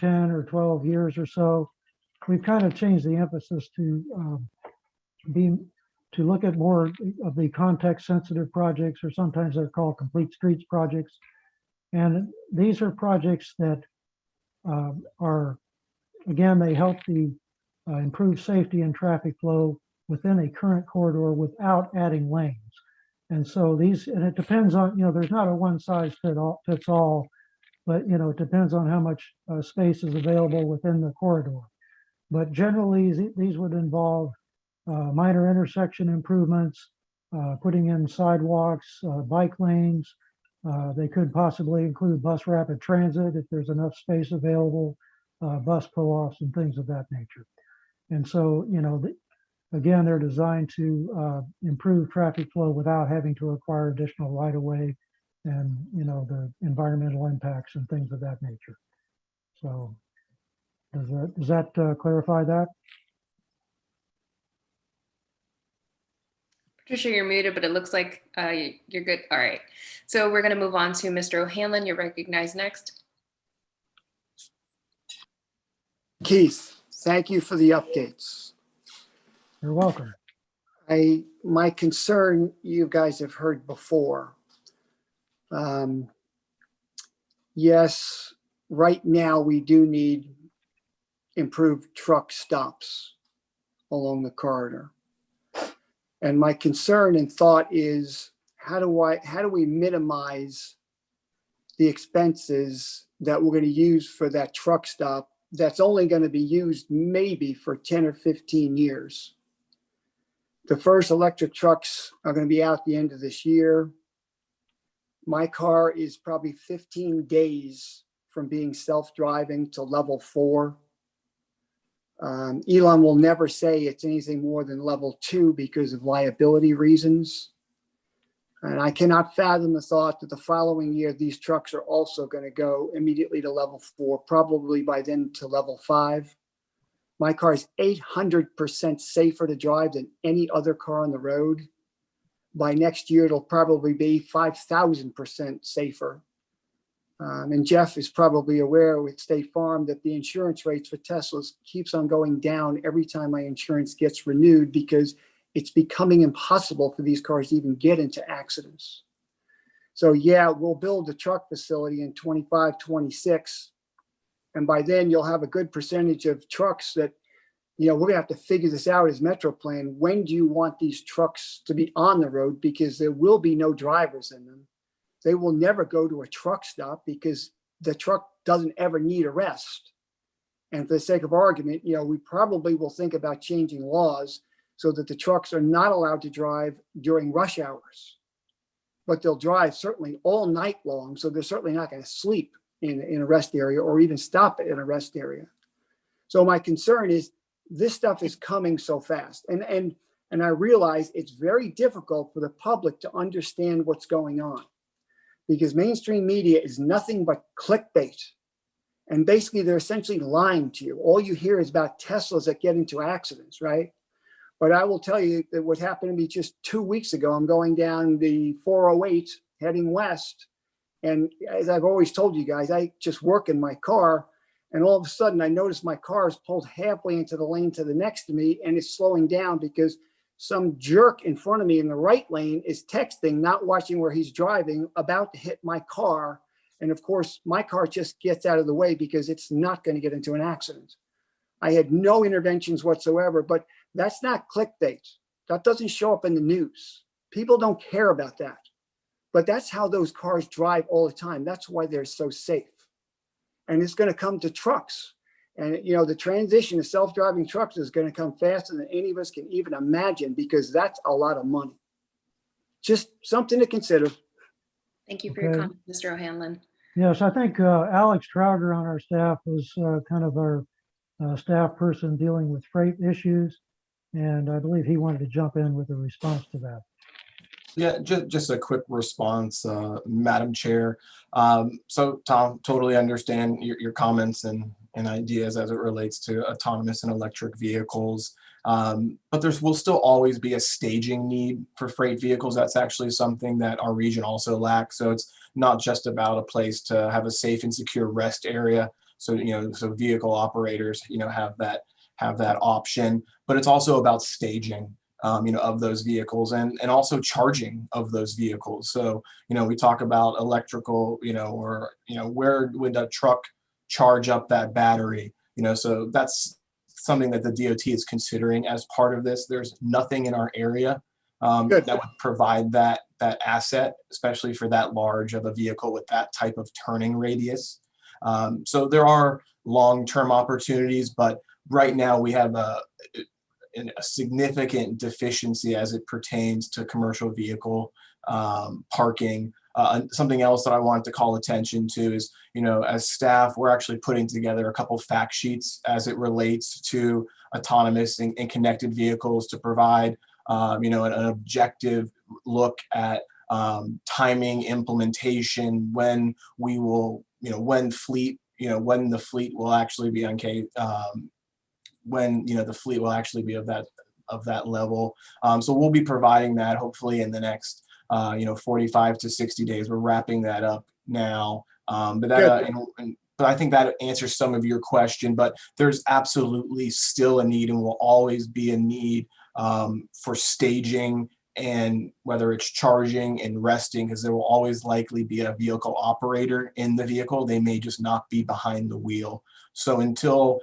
10 or 12 years or so, we've kind of changed the emphasis to look at more of the context sensitive projects, or sometimes they're called complete streets projects. And these are projects that are, again, they help the improve safety and traffic flow within a current corridor without adding lanes. And so these, and it depends on, you know, there's not a one size fits all, but, you know, it depends on how much space is available within the corridor. But generally, these would involve minor intersection improvements, putting in sidewalks, bike lanes. They could possibly include bus rapid transit if there's enough space available, bus pull-offs and things of that nature. And so, you know, again, they're designed to improve traffic flow without having to acquire additional right-of-way and, you know, the environmental impacts and things of that nature. So does that clarify that? Patricia, you're muted, but it looks like you're good. All right. So we're going to move on to Mr. O'Hanlon. You're recognized next. Keith, thank you for the updates. You're welcome. My concern, you guys have heard before. Yes, right now we do need improved truck stops along the corridor. And my concern and thought is, how do we minimize the expenses that we're going to use for that truck stop that's only going to be used maybe for 10 or 15 years? The first electric trucks are going to be out the end of this year. My car is probably 15 days from being self-driving to level 4. Elon will never say it's anything more than level 2 because of liability reasons. And I cannot fathom the thought that the following year, these trucks are also going to go immediately to level 4, probably by then to level 5. My car is 800% safer to drive than any other car on the road. By next year, it'll probably be 5,000% safer. And Jeff is probably aware with State Farm that the insurance rates for Teslas keeps on going down every time my insurance gets renewed, because it's becoming impossible for these cars to even get into accidents. So yeah, we'll build a truck facility in 25, 26. And by then you'll have a good percentage of trucks that, you know, we're gonna have to figure this out as MetroPlan. When do you want these trucks to be on the road? Because there will be no drivers in them. They will never go to a truck stop because the truck doesn't ever need a rest. And for the sake of argument, you know, we probably will think about changing laws so that the trucks are not allowed to drive during rush hours, but they'll drive certainly all night long. So they're certainly not going to sleep in a rest area or even stop in a rest area. So my concern is this stuff is coming so fast. And I realize it's very difficult for the public to understand what's going on, because mainstream media is nothing but clickbait. And basically they're essentially lying to you. All you hear is about Teslas that get into accidents, right? But I will tell you that what happened to me just 2 weeks ago, I'm going down the 408 heading west. And as I've always told you guys, I just work in my car, and all of a sudden I noticed my car is pulled halfway into the lane to the next to me, and it's slowing down because some jerk in front of me in the right lane is texting, not watching where he's driving, about to hit my car. And of course, my car just gets out of the way because it's not going to get into an accident. I had no interventions whatsoever, but that's not clickbait. That doesn't show up in the news. People don't care about that. But that's how those cars drive all the time. That's why they're so safe. And it's going to come to trucks. And, you know, the transition to self-driving trucks is going to come faster than any of us can even imagine, because that's a lot of money. Just something to consider. Thank you for your comment, Mr. O'Hanlon. Yes, I think Alex Trouter on our staff was kind of our staff person dealing with freight issues. And I believe he wanted to jump in with a response to that. Yeah, just a quick response, Madam Chair. So Tom, totally understand your comments and ideas as it relates to autonomous and electric vehicles. But will still always be a staging need for freight vehicles. That's actually something that our region also lacks. So it's not just about a place to have a safe and secure rest area. So, so vehicle operators, have that option, but it's also about staging, of those vehicles and also charging of those vehicles. So, we talk about electrical, or, where would a truck charge up that battery? So that's something that the DOT is considering as part of this. There's nothing in our area that would provide that asset, especially for that large of a vehicle with that type of turning radius. So there are long-term opportunities, but right now we have a significant deficiency as it pertains to commercial vehicle parking. Something else that I wanted to call attention to is, as staff, we're actually putting together a couple fact sheets as it relates to autonomous and connected vehicles to provide, an objective look at timing, implementation, when we will, when the fleet will actually be on when the fleet will actually be of that level. So we'll be providing that hopefully in the next 45 to 60 days. We're wrapping that up now. But I think that answers some of your question, but there's absolutely still a need and will always be a need for staging, and whether it's charging and resting, because there will always likely be a vehicle operator in the vehicle. They may just not be behind the wheel. So until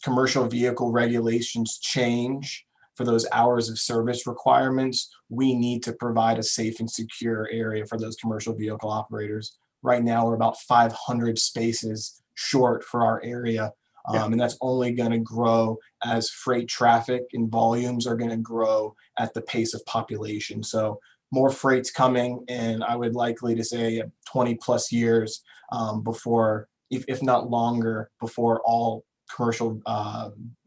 commercial vehicle regulations change for those hours of service requirements, we need to provide a safe and secure area for those commercial vehicle operators. Right now, we're about 500 spaces short for our area. And that's only going to grow as freight traffic and volumes are going to grow at the pace of population. So more freight's coming, and I would likely to say 20 plus years before, if not longer, before all commercial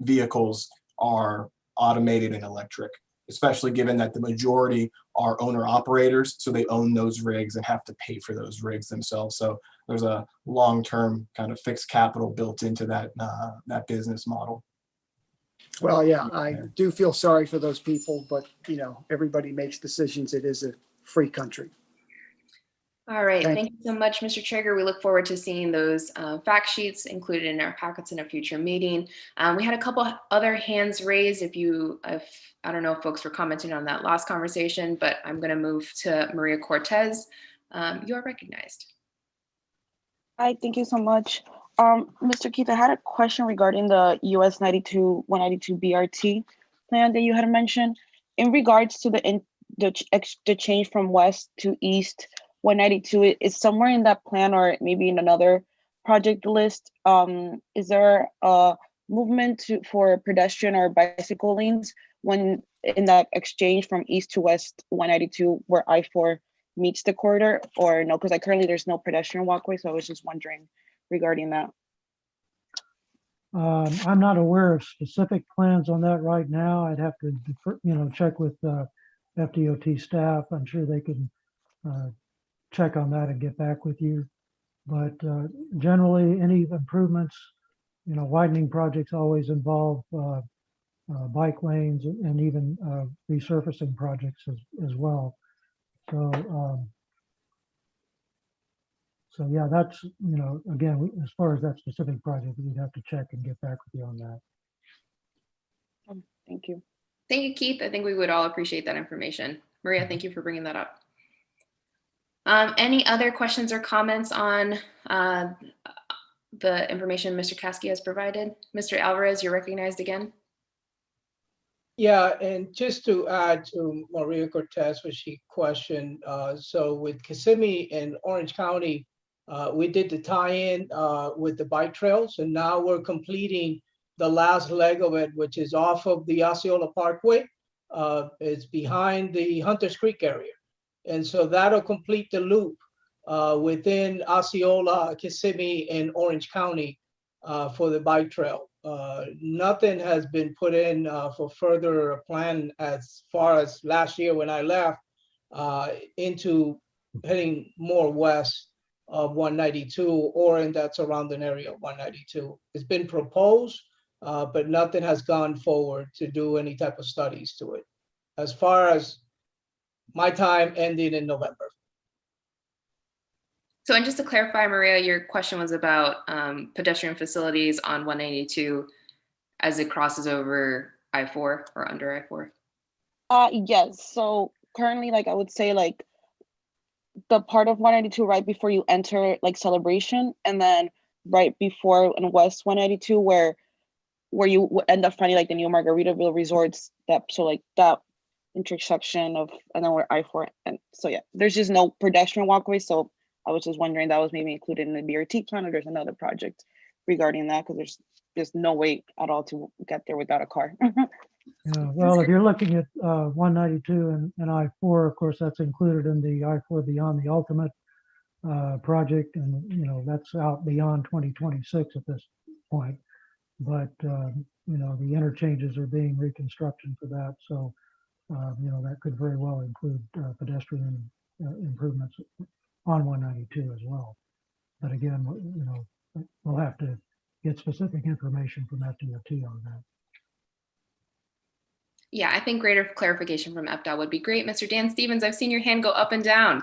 vehicles are automated and electric, especially given that the majority are owner operators. So they own those rigs and have to pay for those rigs themselves. So there's a long-term kind of fixed capital built into that business model. Well, yeah, I do feel sorry for those people, but everybody makes decisions. It is a free country. All right, thank you so much, Mr. Traeger. We look forward to seeing those fact sheets included in our packets in a future meeting. We had a couple other hands raised. If I don't know if folks were commenting on that last conversation, but I'm going to move to Maria Cortez. You are recognized. Hi, thank you so much. Mr. Keith, I had a question regarding the US 192 BRT plan that you had mentioned. In regards to the change from west to east 192, is somewhere in that plan or maybe in another project list, is there a movement for pedestrian or bicycle lanes when in that exchange from east to west 192 where I-4 meets the corridor, or no? Because currently there's no pedestrian walkway, so I was just wondering regarding that. I'm not aware of specific plans on that right now. I'd have to defer, check with FDOT staff. I'm sure they can check on that and get back with you. But generally, any improvements, widening projects always involve bike lanes and even resurfacing projects as well. So yeah, that's, again, as far as that specific project, we'd have to check and get back with you on that. Thank you. Thank you, Keith. I think we would all appreciate that information. Maria, thank you for bringing that up. Any other questions or comments on the information Mr. Caskey has provided? Mr. Alvarez, you're recognized again. Yeah, and just to add to Maria Cortez, what she questioned, so with Kissimmee and Orange County, we did the tie-in with the bike trails, and now we're completing the last leg of it, which is off of the Osceola Parkway. It's behind the Hunters Creek area. And so that'll complete the loop within Osceola, Kissimmee, and Orange County for the bike trail. Nothing has been put in for further plan as far as last year when I left into heading more west of 192 or in that surrounding area of 192. It's been proposed, but nothing has gone forward to do any type of studies to it. As far as my time ending in November. So, and just to clarify, Maria, your question was about pedestrian facilities on 192 as it crosses over I-4 or under I-4? Yes. So currently, like I would say, like the part of 192 right before you enter like Celebration, and then right before in West 192 where you end up finding like the new Margaritaville resorts. That so like that intersection of, and then where I-4, and so yeah, there's just no pedestrian walkway. So I was just wondering that was maybe included in the BRT plan, or there's another project regarding that, because there's just no way at all to get there without a car. Yeah, well, if you're looking at 192 and I-4, of course, that's included in the I-4 Beyond the Ultimate project, and you know that's out beyond 2026 at this point. But you know the interchanges are being reconstructed for that, so you know that could very well include pedestrian improvements on 192 as well. But again, you know, we'll have to get specific information from FDOT on that. Yeah, I think greater clarification from FDOT would be great. Mr. Dan Stevens, I've seen your hand go up and down.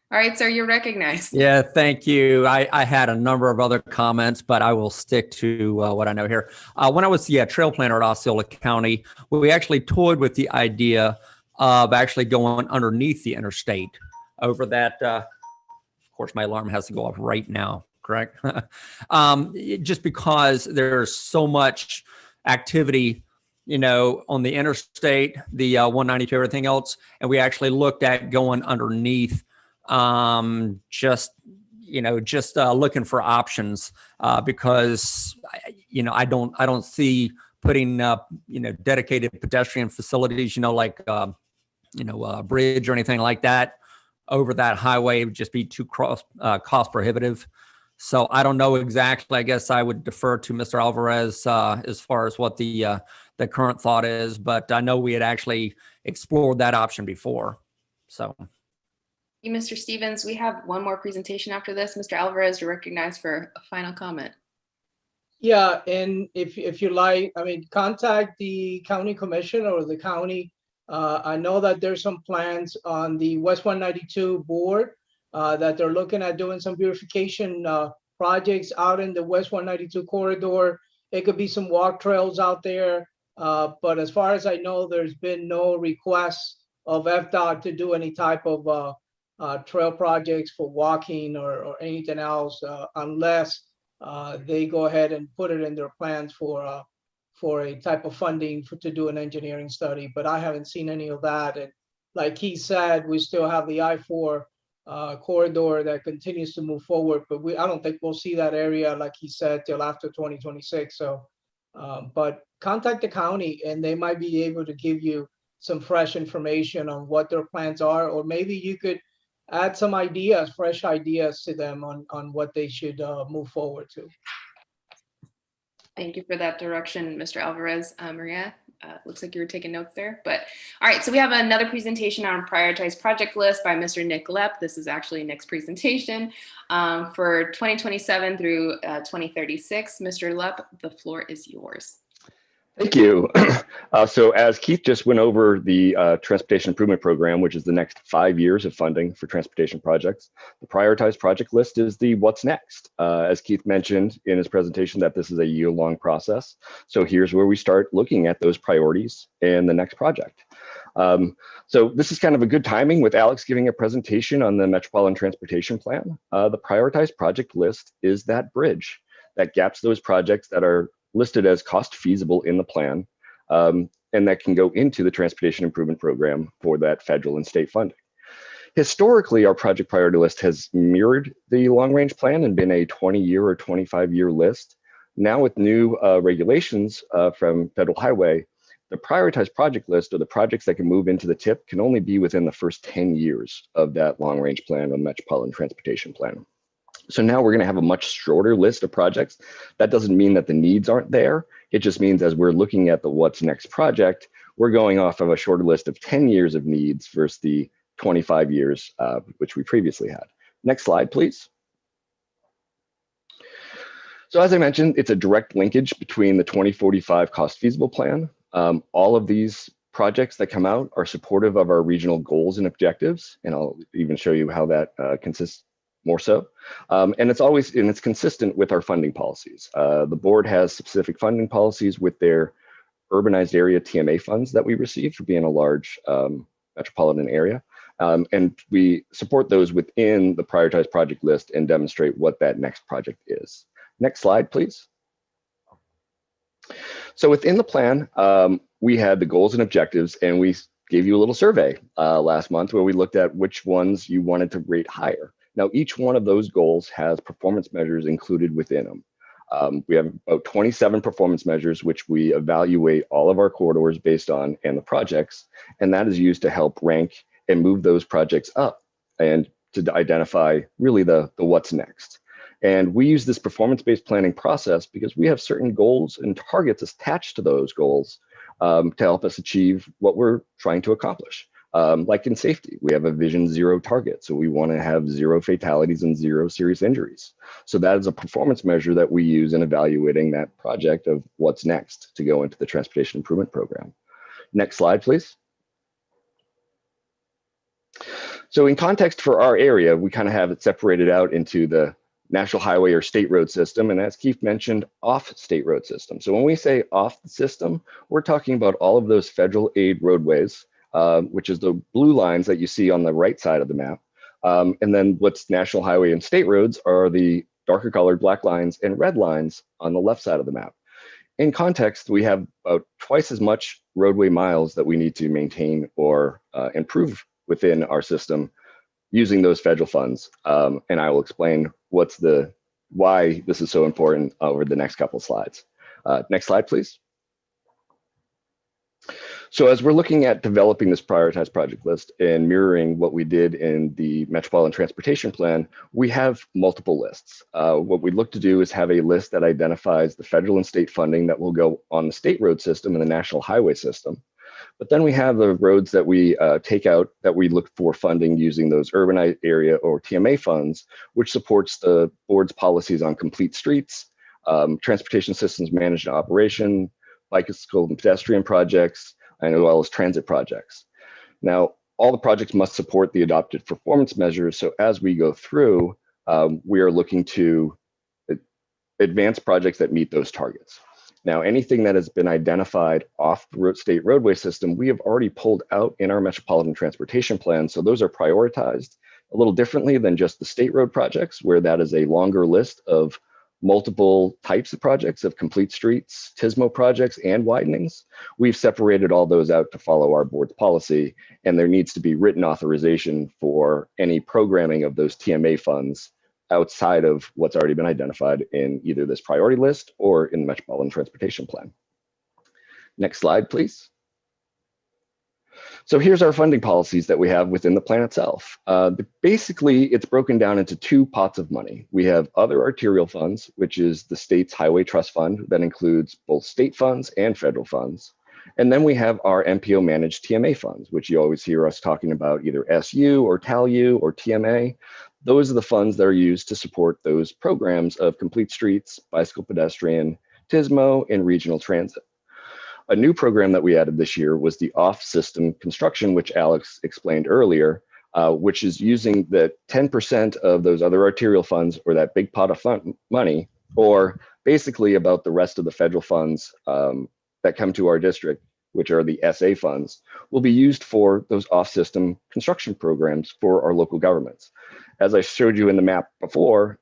All right, sir, you're recognized. Yeah, thank you. I had a number of other comments, but I will stick to what I know here. When I was trail planner at Osceola County, we actually toyed with the idea of actually going underneath the interstate over that. Of course, my alarm has to go off right now, correct? Just because there's so much activity, you know, on the interstate, the 192, everything else, and we actually looked at going underneath. Just looking for options because I don't see putting up dedicated pedestrian facilities, like a bridge or anything like that over that highway. Would just be too cost prohibitive. So I don't know exactly. I guess I would defer to Mr. Alvarez as far as what the current thought is, but I know we had actually explored that option before. So. Mr. Stevens, we have one more presentation after this. Mr. Alvarez, you're recognized for a final comment. Yeah, and if you like, I mean, contact the county commission or the county. I know that there's some plans on the West 192 board that they're looking at doing some beautification projects out in the West 192 corridor. It could be some walk trails out there. But as far as I know, there's been no requests of FDOT to do any type of trail projects for walking or anything else unless they go ahead and put it in their plans for a type of funding to do an engineering study. But I haven't seen any of that. And like he said, we still have the I-4 corridor that continues to move forward, but I don't think we'll see that area, like he said, till after 2026. So, but contact the county and they might be able to give you some fresh information on what their plans are, or maybe you could add some ideas, fresh ideas to them on what they should move forward to. Thank you for that direction, Mr. Alvarez. Maria, looks like you were taking notes there. But all right, so we have another presentation on prioritized project list by Mr. Nick Lepp. This is actually Nick's presentation for 2027 through 2036. Mr. Lepp, the floor is yours. Thank you. So as Keith just went over the Transportation Improvement Program, which is the next 5 years of funding for transportation projects, the prioritized project list is the what's next. As Keith mentioned in his presentation, that this is a year-long process. So here's where we start looking at those priorities and the next project. So this is kind of a good timing with Alex giving a presentation on the Metropolitan Transportation Plan. The prioritized project list is that bridge that gaps those projects that are listed as cost feasible in the plan, and that can go into the Transportation Improvement Program for that federal and state funding. Historically, our project priority list has mirrored the long range plan and been a 20-year or 25-year list. Now with new regulations from Federal Highway, the prioritized project list, or the projects that can move into the TIP, can only be within the first 10 years of that long range plan or Metropolitan Transportation Plan. So now we're going to have a much shorter list of projects. That doesn't mean that the needs aren't there. It just means as we're looking at the what's next project, we're going off of a shorter list of 10 years of needs versus the 25 years, which we previously had. Next slide, please. So as I mentioned, it's a direct linkage between the 2045 cost feasible plan. All of these projects that come out are supportive of our regional goals and objectives, and I'll even show you how that consists more so. And it's consistent with our funding policies. The board has specific funding policies with their urbanized area TMA funds that we receive for being a large metropolitan area. And we support those within the prioritized project list and demonstrate what that next project is. Next slide, please. So within the plan, we had the goals and objectives, and we gave you a little survey last month where we looked at which ones you wanted to rate higher. Now, each one of those goals has performance measures included within them. We have about 27 performance measures, which we evaluate all of our corridors based on and the projects, and that is used to help rank and move those projects up and to identify really the what's next. And we use this performance-based planning process because we have certain goals and targets attached to those goals to help us achieve what we're trying to accomplish. Like in safety, we have a Vision Zero target. So we want to have 0 fatalities and 0 serious injuries. So that is a performance measure that we use in evaluating that project of what's next to go into the Transportation Improvement Program. Next slide, please. So in context for our area, we kind of have it separated out into the national highway or state road system, and as Keith mentioned, off state road system. So when we say off the system, we're talking about all of those federal aid roadways, which is the blue lines that you see on the right side of the map. And then what's national highway and state roads are the darker colored black lines and red lines on the left side of the map. In context, we have about twice as much roadway miles that we need to maintain or improve within our system using those federal funds. And I will explain why this is so important over the next couple of slides. Next slide, please. So as we're looking at developing this prioritized project list and mirroring what we did in the Metropolitan Transportation Plan, we have multiple lists. What we look to do is have a list that identifies the federal and state funding that will go on the state road system and the national highway system. But then we have the roads that we take out that we look for funding using those urban area or TMA funds, which supports the board's policies on complete streets, transportation systems managed operation, bicycle and pedestrian projects, and as well as transit projects. Now, all the projects must support the adopted performance measures. So as we go through, we are looking to advance projects that meet those targets. Now, anything that has been identified off the state roadway system, we have already pulled out in our Metropolitan Transportation Plan. So those are prioritized a little differently than just the state road projects, where that is a longer list of multiple types of projects of complete streets, TSMO projects, and widenings. We've separated all those out to follow our board's policy, and there needs to be written authorization for any programming of those TMA funds outside of what's already been identified in either this priority list or in the Metropolitan Transportation Plan. Next slide, please. So here's our funding policies that we have within the plan itself. Basically, it's broken down into 2 pots of money. We have other arterial funds, which is the state's highway trust fund that includes both state funds and federal funds. And then we have our MPO managed TMA funds, which you always hear us talking about, either SU or TALU or TMA. Those are the funds that are used to support those programs of complete streets, bicycle pedestrian, TSMO, and regional transit. A new program that we added this year was the off-system construction, which Alex explained earlier, which is using the 10% of those other arterial funds, or that big pot of money, or basically about the rest of the federal funds that come to our district, which are the SA funds, will be used for those off-system construction programs for our local governments. As I showed you in the map before,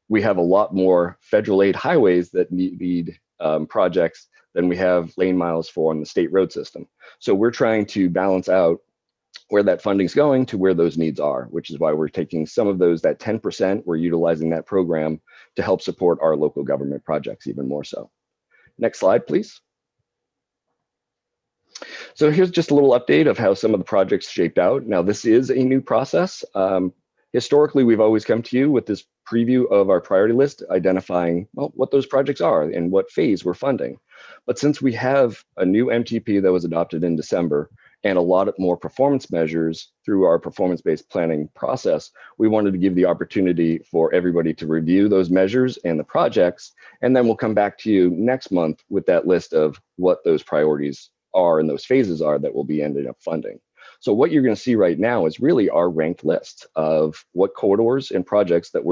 we have a lot more federal aid highways that need projects than we have lane miles for on the state road system. So we're trying to balance out where that funding's going to where those needs are, which is why we're taking some of those, that 10%, we're utilizing that program to help support our local government projects even more so. Next slide, please. So here's just a little update of how some of the projects shaped out. Now, this is a new process. Historically, we've always come to you with this preview of our priority list, identifying, well, what those projects are and what phase we're funding. But since we have a new MTP that was adopted in December and a lot more performance measures through our performance-based planning process, we wanted to give the opportunity for everybody to review those measures and the projects, and then we'll come back to you next month with that list of what those priorities are and those phases are that will be ending up funding. So what you're going to see right now is really our ranked list of what corridors and projects that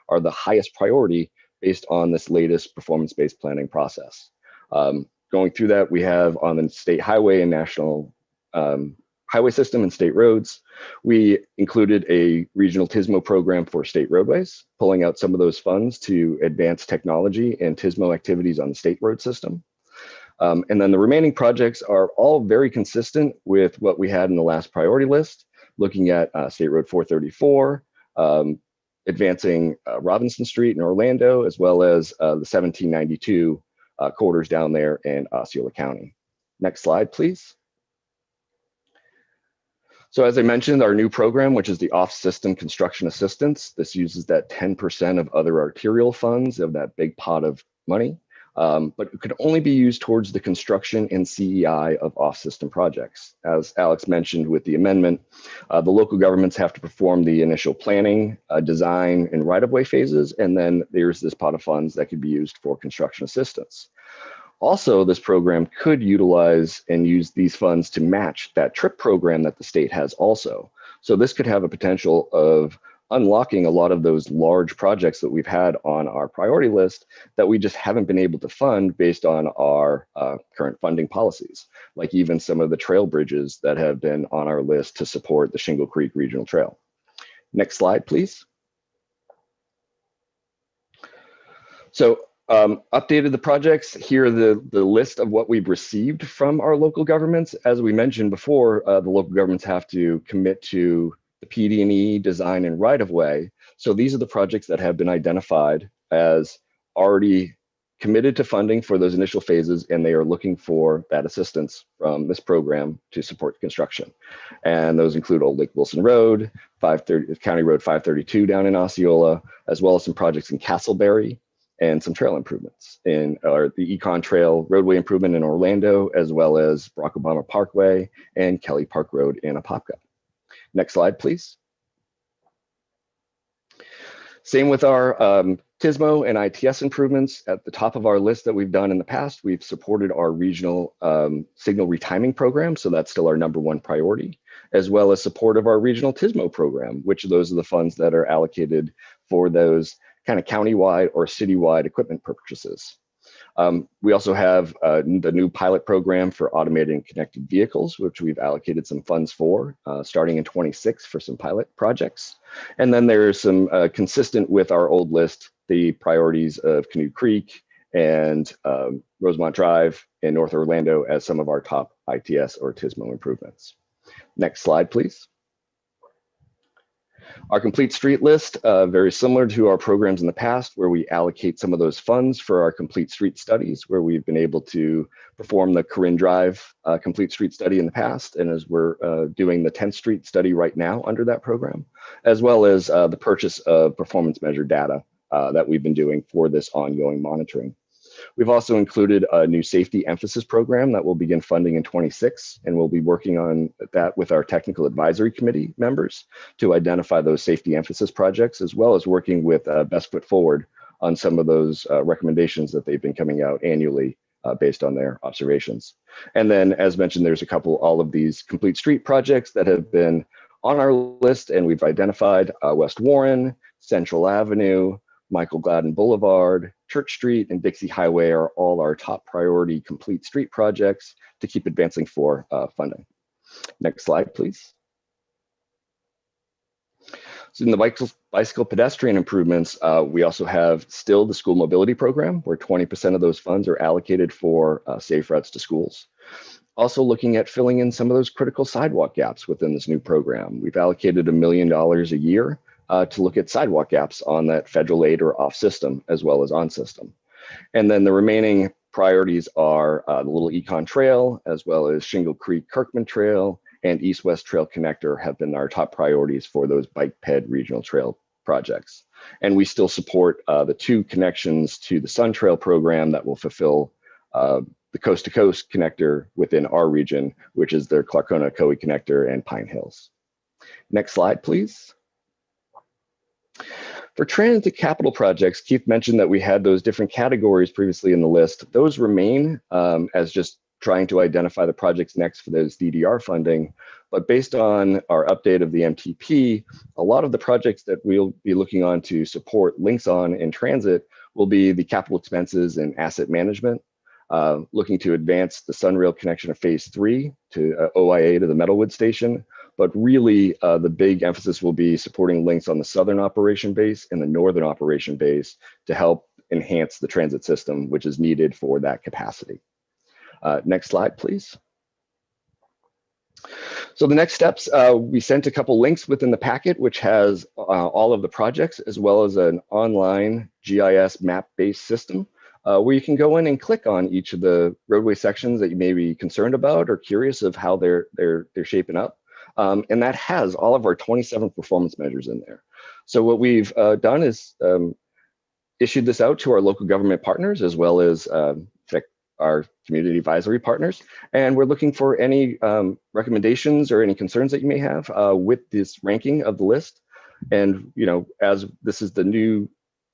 are the highest priority based on this latest performance-based planning process. Going through that, we have on the state highway and national highway system and state roads, we included a regional TISMO program for state roadways, pulling out some of those funds to advance technology and TISMO activities on the state road system. And then the remaining projects are all very consistent with what we had in the last priority list, looking at State Road 434, advancing Robinson Street in Orlando, as well as the 1792 corridors down there in Osceola County. Next slide, please. So as I mentioned, our new program, which is the off-system construction assistance, this uses that 10% of other arterial funds of that big pot of money. But it could only be used towards the construction and CEI of off-system projects. As Alex mentioned with the amendment, the local governments have to perform the initial planning, design, and right-of-way phases, and then there's this pot of funds that could be used for construction assistance. Also, this program could utilize and use these funds to match that TRIP program that the state has also. So this could have a potential of unlocking a lot of those large projects that we've had on our priority list that we just haven't been able to fund based on our current funding policies, like even some of the trail bridges that have been on our list to support the Shingle Creek Regional Trail. Next slide, please. So updated the projects. Here are the list of what we've received from our local governments. As we mentioned before, the local governments have to commit to the PD&E, design, and right-of-way. So these are the projects that have been identified as already committed to funding for those initial phases, and they are looking for that assistance from this program to support construction. And those include Old Lake Wilson Road, County Road 532 down in Osceola, as well as some projects in Castleberry, and some trail improvements in the Econ Trail roadway improvement in Orlando, as well as Barack Obama Parkway and Kelly Park Road in Apopka. Next slide, please. Same with our TISMO and ITS improvements. At the top of our list that we've done in the past, we've supported our regional signal retiming program, so that's still our #1 priority, as well as support of our regional TISMO program, which those are the funds that are allocated for those kind of countywide or citywide equipment purchases. We also have the new pilot program for automated and connected vehicles, which we've allocated some funds for, starting in '26 for some pilot projects. And then there's some consistent with our old list, the priorities of Canoe Creek and Rosemont Drive in North Orlando as some of our top ITS or TISMO improvements. Next slide, please. Our complete street list, very similar to our programs in the past, where we allocate some of those funds for our complete street studies, where we've been able to perform the Corinne Drive complete street study in the past, and as we're doing the 10th Street study right now under that program, as well as the purchase of performance measure data that we've been doing for this ongoing monitoring. We've also included a new safety emphasis program that will begin funding in '26, and we'll be working on that with our technical advisory committee members to identify those safety emphasis projects, as well as working with Best Foot Forward on some of those recommendations that they've been coming out annually based on their observations. And then, as mentioned, there's all of these complete street projects that have been on our list, and we've identified West Warren, Central Avenue, Michael Gladden Boulevard, Church Street, and Dixie Highway are all our top priority complete street projects to keep advancing for funding. Next slide, please. So in the bicycle pedestrian improvements, we also have still the school mobility program, where 20% of those funds are allocated for safe routes to schools. Also looking at filling in some of those critical sidewalk gaps within this new program. We've allocated $1 million a year to look at sidewalk gaps on that federal aid or off system, as well as on system. And then the remaining priorities are the Little Econ Trail, as well as Shingle Creek Kirkman Trail, and East-West Trail Connector have been our top priorities for those bike ped regional trail projects. And we still support the 2 connections to the Sun Trail program that will fulfill the coast-to-coast connector within our region, which is their Clarkona-Coe connector and Pine Hills. Next slide, please. For transit capital projects, Keith mentioned that we had those different categories previously in the list. Those remain as just trying to identify the projects next for those DDR funding. But based on our update of the MTP, a lot of the projects that we'll be looking on to support links on in transit will be the capital expenses and asset management, looking to advance the Sunrail connection of phase 3 to OIA to the Meadowwood station. But really, the big emphasis will be supporting links on the southern operation base and the northern operation base to help enhance the transit system, which is needed for that capacity. Next slide, please. So the next steps, we sent a couple links within the packet, which has all of the projects, as well as an online GIS map-based system where you can go in and click on each of the roadway sections that you may be concerned about or curious of how they're shaping up. And that has all of our 27 performance measures in there. So what we've done is issued this out to our local government partners, as well as our community advisory partners. And we're looking for any recommendations or any concerns that you may have with this ranking of the list. And, you know, as this is the new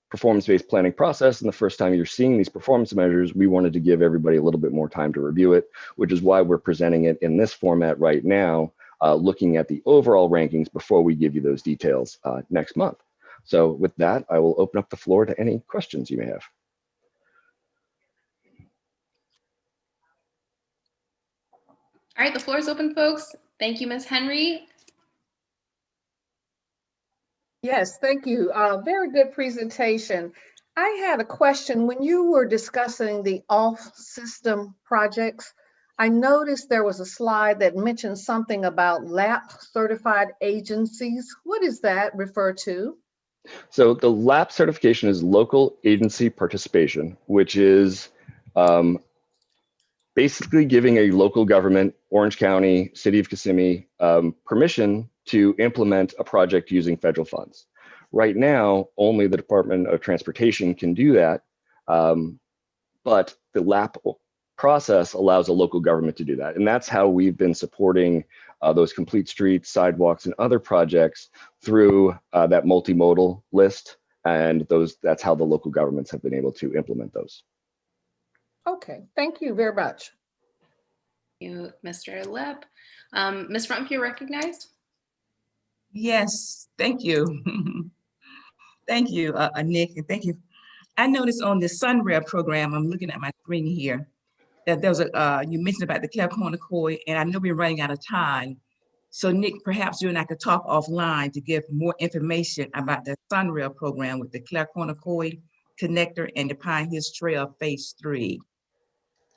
performance-based planning process and the first time you're seeing these performance measures, we wanted to give everybody a little bit more time to review it, which is why we're presenting it in this format right now, looking at the overall rankings before we give you those details next month. So with that, I will open up the floor to any questions you may have. All right, the floor is open, folks. Thank you, Ms. Henry. Yes, thank you. Very good presentation. I had a question. When you were discussing the off-system projects, I noticed there was a slide that mentioned something about LAP certified agencies. What does that refer to? So the LAP certification is local agency participation, which is basically giving a local government, Orange County, City of Kissimmee, permission to implement a project using federal funds. Right now, only the Department of Transportation can do that, but the LAP process allows a local government to do that. And that's how we've been supporting those complete streets, sidewalks, and other projects through that multimodal list. And that's how the local governments have been able to implement those. Okay, thank you very much. Thank you, Mr. Lepp. Ms. Rump, you're recognized. Yes, thank you. Thank you, Nick, and thank you. I noticed on the Sunrail program, I'm looking at my screen here, that there was you mentioned about the Clarkona-Coe, and I know we're running out of time. So Nick, perhaps you and I could talk offline to give more information about the Sunrail program with the Clarkona-Coe connector and the Pine Hills Trail phase 3.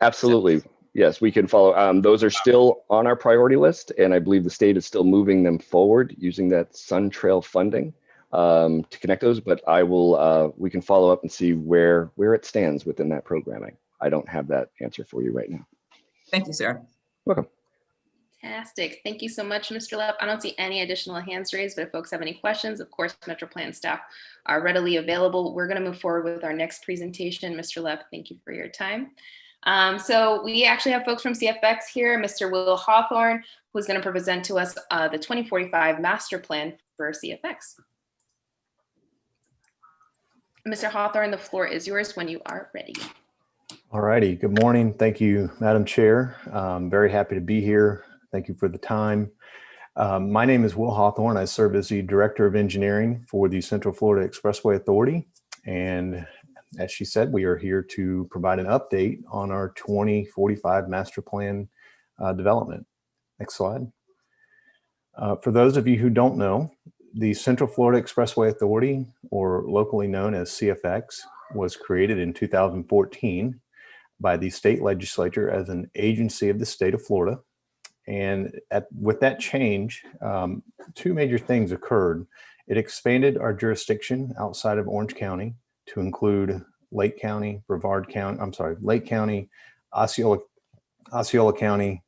Absolutely. Yes, we can follow. Those are still on our priority list, and I believe the state is still moving them forward using that Sun Trail funding to connect those. But I will. We can follow up and see where it stands within that programming. I don't have that answer for you right now. Thank you, sir. Welcome. Fantastic. Thank you so much, Mr. Lepp. I don't see any additional hands raised, but if folks have any questions, of course, MetroPlan staff are readily available. We're going to move forward with our next presentation. Mr. Lepp, thank you for your time. So we actually have folks from CFX here, Mr. Will Hawthorne, who's going to present to us the 2045 master plan for CFX. Mr. Hawthorne, the floor is yours when you are ready. All righty. Good morning. Thank you, Madam Chair. I'm very happy to be here. Thank you for the time. My name is Will Hawthorne. I serve as the Director of Engineering for the Central Florida Expressway Authority. And as she said, we are here to provide an update on our 2045 Master Plan development. Next slide. For those of you who don't know, the Central Florida Expressway Authority, or locally known as CFX, was created in 2014 by the state legislature as an agency of the state of Florida. And with that change, two major things occurred. It expanded our jurisdiction outside of Orange County to include Lake County, Lake County, Osceola County,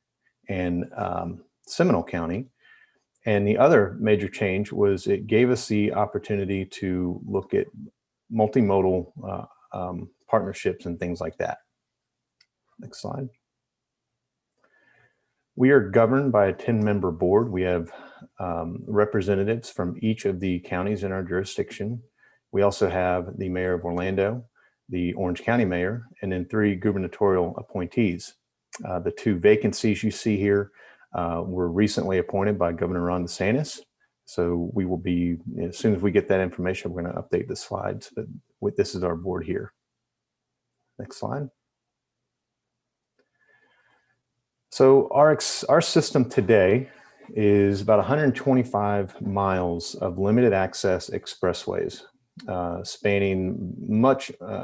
and Seminole County. And the other major change was it gave us the opportunity to look at multimodal partnerships and things like that. Next slide. We are governed by a 10-member board. We have representatives from each of the counties in our jurisdiction. We also have the mayor of Orlando, the Orange County mayor, and then 3 gubernatorial appointees. The 2 vacancies you see here were recently appointed by Governor Ron DeSantis. So we will be, as soon as we get that information, we're going to update the slides. But this is our board here. Next slide. So our system today is about 125 miles of limited access expressways, spanning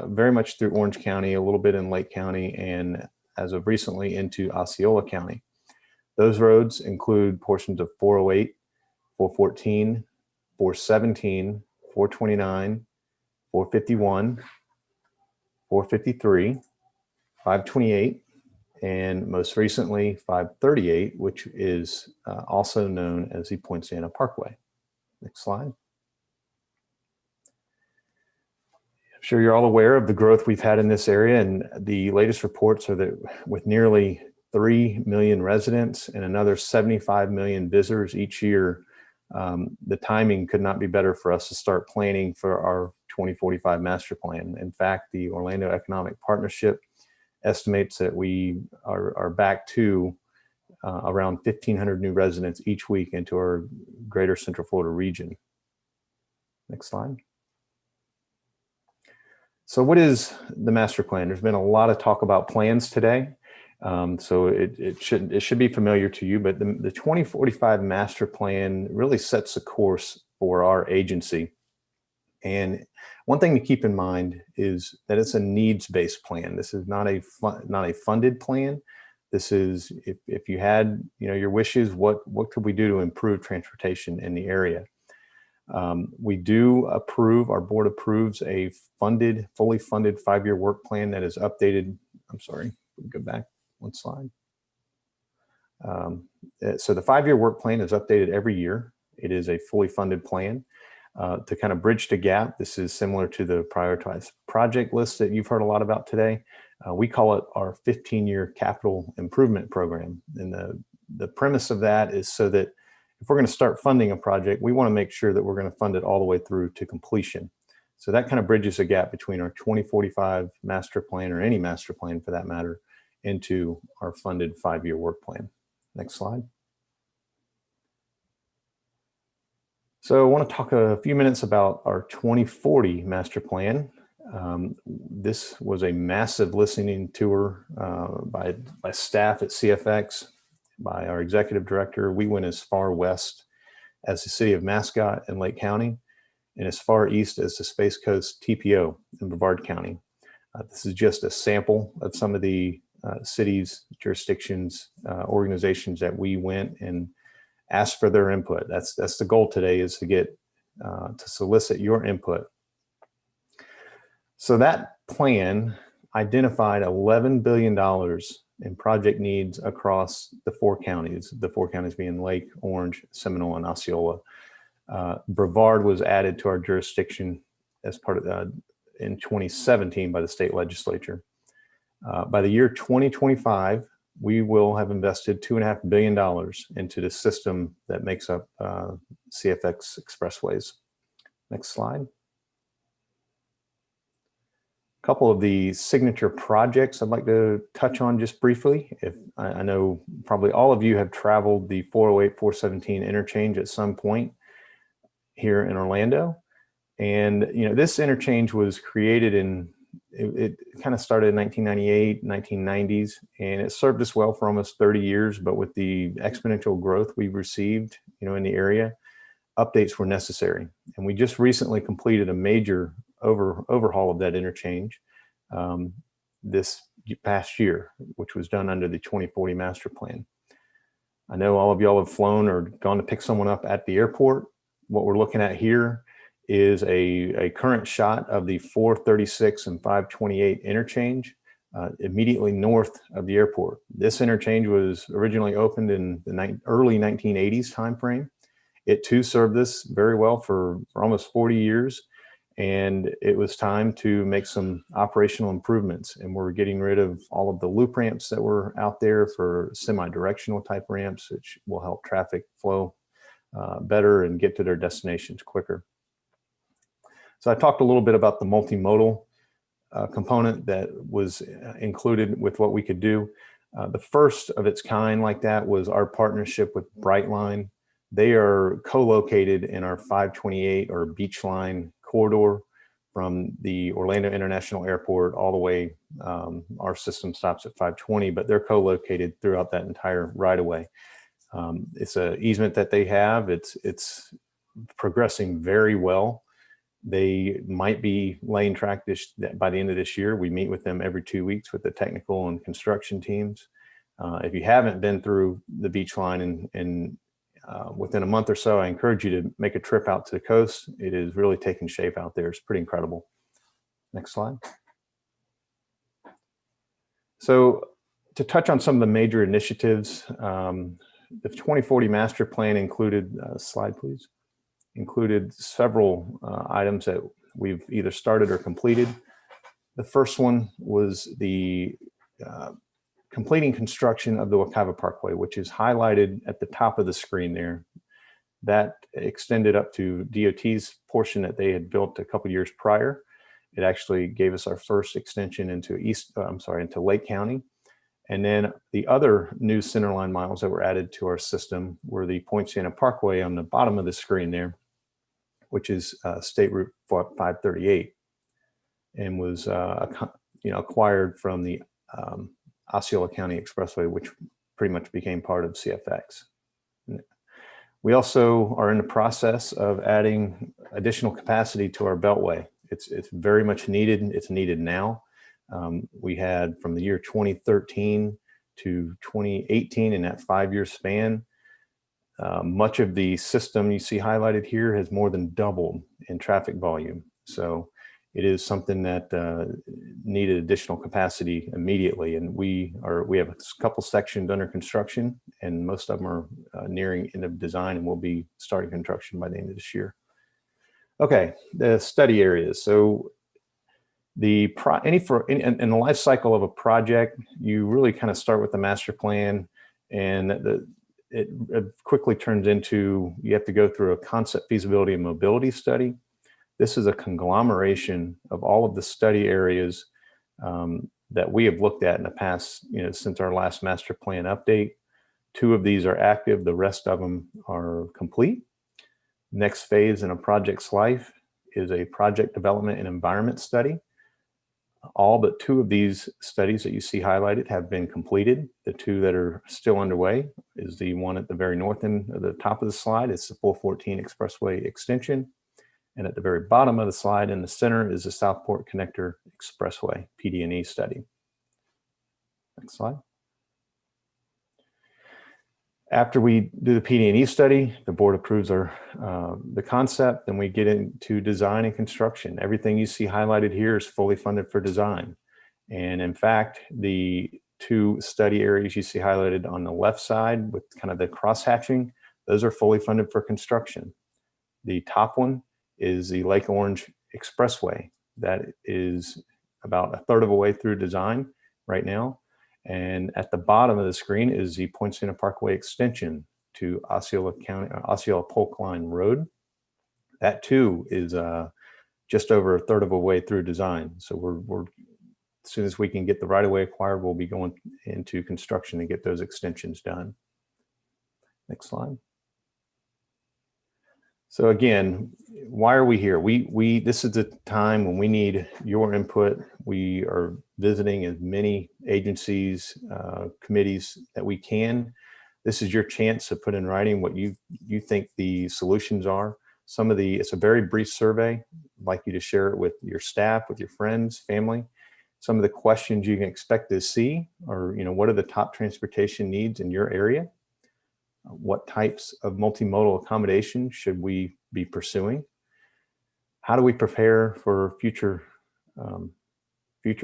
very much through Orange County, a little bit in Lake County, and as of recently into Osceola County. Those roads include portions of 408, 414, 417, 429, 451, 453, 528, and most recently 538, which is also known as the Point Santa Parkway. Next slide. I'm sure you're all aware of the growth we've had in this area, and the latest reports are that with nearly 3 million residents and another 75 million visitors each year, the timing could not be better for us to start planning for our 2045 master plan. In fact, the Orlando Economic Partnership estimates that we are back to around 1,500 new residents each week into our greater Central Florida region. Next slide. So what is the master plan? There's been a lot of talk about plans today. So it should be familiar to you, but the 2045 master plan really sets the course for our agency. And one thing to keep in mind is that it's a needs-based plan. This is not a funded plan. This is if you had your wishes, what could we do to improve transportation in the area? We do approve. Our board approves a fully funded 5-year work plan that is updated. I'm sorry, we can go back one slide. So the 5-year work plan is updated every year. It is a fully funded plan. To kind of bridge the gap, this is similar to the prioritized project list that you've heard a lot about today. We call it our 15-year capital improvement program. And the premise of that is so that if we're going to start funding a project, we want to make sure that we're going to fund it all the way through to completion. So that kind of bridges the gap between our 2045 master plan, or any master plan for that matter, into our funded 5-year work plan. Next slide. So I want to talk a few minutes about our 2040 master plan. This was a massive listening tour by staff at CFX, by our executive director. We went as far west as the city of Mascot in Lake County, and as far east as the Space Coast TPO in Brevard County. This is just a sample of some of the cities, jurisdictions, organizations that we went and ask for their input. That's the goal today, is to get to solicit your input. So that plan identified $11 billion in project needs across the 4 counties being Lake, Orange, Seminole, and Osceola. Brevard was added to our jurisdiction as part of in 2017 by the state legislature. By the year 2025, we will have invested $2.5 billion into the system that makes up CFX expressways. Next slide. couple of the signature projects I'd like to touch on just briefly. If I know probably all of you have traveled the 408, 417 interchange at some point here in Orlando. And, you know, this interchange was created it kind of started in 1998, 1990s, and it served us well for almost 30 years. But with the exponential growth we've received, you know, in the area, updates were necessary. And we just recently completed a major overhaul of that interchange this past year, which was done under the 2040 master plan. I know all of y'all have flown or gone to pick someone up at the airport. What we're looking at here is a current shot of the 436 and 528 interchange immediately north of the airport. This interchange was originally opened in the early 1980s timeframe. It too served us very well for almost 40 years. And it was time to make some operational improvements. And we're getting rid of all of the loop ramps that were out there for semi-directional type ramps, which will help traffic flow better and get to their destinations quicker. So I talked a little bit about the multimodal component that was included with what we could do. The first of its kind like that was our partnership with Brightline. They are co-located in our 528 or Beach Line corridor from the Orlando International Airport all the way. Our system stops at 520, but they're co-located throughout that entire right-of-way. It's an easement that they have. It's progressing very well. They might be laying track by the end of this year. We meet with them every 2 weeks with the technical and construction teams. If you haven't been through the Beach Line and within a month or so, I encourage you to make a trip out to the coast. It is really taking shape out there. It's pretty incredible. Next slide. So to touch on some of the major initiatives, the 2040 master plan included, slide please, included several items that we've either started or completed. The first one was the completing construction of the Wekiva Parkway, which is highlighted at the top of the screen there. That extended up to DOT's portion that they had built a couple years prior. It actually gave us our first extension into into Lake County. And then the other new centerline miles that were added to our system were the Point Santa Parkway on the bottom of the screen there, which is State Route 538, and was acquired from the Osceola County Expressway, which pretty much became part of CFX. We also are in the process of adding additional capacity to our beltway. It's very much needed. It's needed now. We had from the year 2013 to 2018 in that 5-year span, much of the system you see highlighted here has more than doubled in traffic volume. So it is something that needed additional capacity immediately. And we have a couple sections under construction, and most of them are nearing end of design, and we'll be starting construction by the end of this year. Okay, the study areas. So in the life cycle of a project, you really kind of start with the master plan, and it quickly turns into, you have to go through a concept feasibility and mobility study. This is a conglomeration of all of the study areas that we have looked at in the past, since our last master plan update. 2 of these are active, the rest of them are complete. Next phase in a project's life is a project development and environment study. All but 2 of these studies that you see highlighted have been completed. The 2 that are still underway is the one at the very north end of the top of the slide. It's the 414 Expressway extension. And at the very bottom of the slide in the center is the Southport Connector Expressway PD&E study. Next slide. After we do the PD&E study, the board approves the concept, then we get into design and construction. Everything you see highlighted here is fully funded for design. And in fact, the 2 study areas you see highlighted on the left side with kind of the cross-hatching, those are fully funded for construction. The top one is the Lake Orange Expressway. That is about a third of a way through design right now. And at the bottom of the screen is the Point Santa Parkway extension to Osceola Polk Line Road. That too is just over a third of a way through design. So we're as soon as we can get the right of way acquired, we'll be going into construction and get those extensions done. Next slide. So again, why are we here? This is the time when we need your input. We are visiting as many agencies, committees that we can. This is your chance to put in writing what you think the solutions are. It's a very brief survey. I'd like you to share it with your staff, with your friends, family. Some of the questions you can expect to see are, what are the top transportation needs in your area? What types of multimodal accommodation should we be pursuing? How do we prepare for future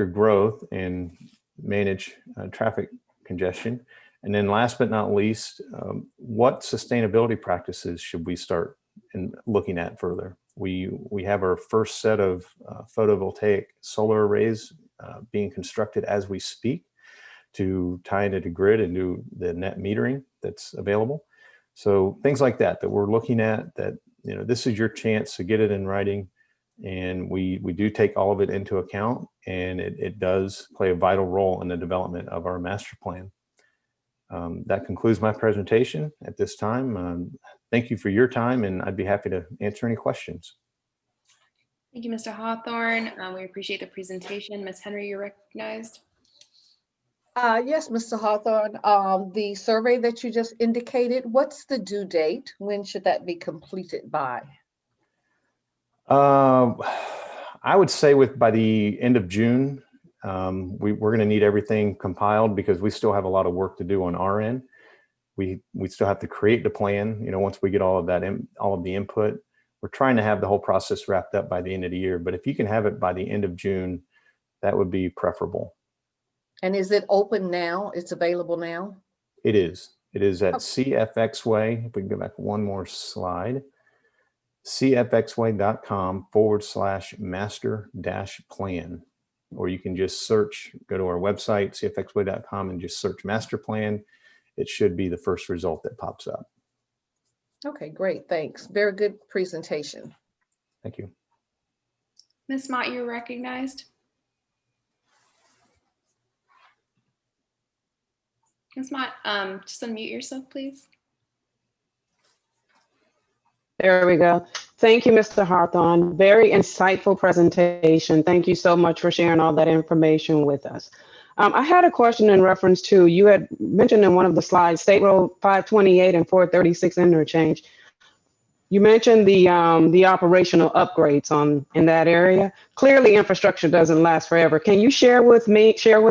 growth and manage traffic congestion? And then last but not least, what sustainability practices should we start looking at further? We have our first set of photovoltaic solar arrays being constructed as we speak to tie into the grid and do the net metering that's available. So things like that we're looking at, that this is your chance to get it in writing, and we do take all of it into account, and it does play a vital role in the development of our master plan. That concludes my presentation at this time. Thank you for your time, and I'd be happy to answer any questions. Thank you, Mr. Hawthorne. We appreciate the presentation. Ms. Henry, you're recognized. Yes, Mr. Hawthorne, the survey that you just indicated, what's the due date? When should that be completed by? I would say by the end of June. We're going to need everything compiled because we still have a lot of work to do on our end. We still have to create the plan. Once we get all of that, all of the input, we're trying to have the whole process wrapped up by the end of the year. But if you can have it by the end of June, that would be preferable. And is it open now? It's available now? It is. It is at CFXway. If we can go back one more slide, cfxway.com/master-plan. Or you can just search, go to our website, cfxway.com, and just search master plan. It should be the first result that pops up. Okay, great. Thanks. Very good presentation. Thank you. Ms. Mott, you're recognized. Ms. Mott, just unmute yourself, please. There we go. Thank you, Mr. Hawthorne. Very insightful presentation. Thank you so much for sharing all that information with us. I had a question in reference to, you had mentioned in one of the slides, State Road 528 and 436 interchange. You mentioned the operational upgrades in that area. Clearly, infrastructure doesn't last forever. Can you share with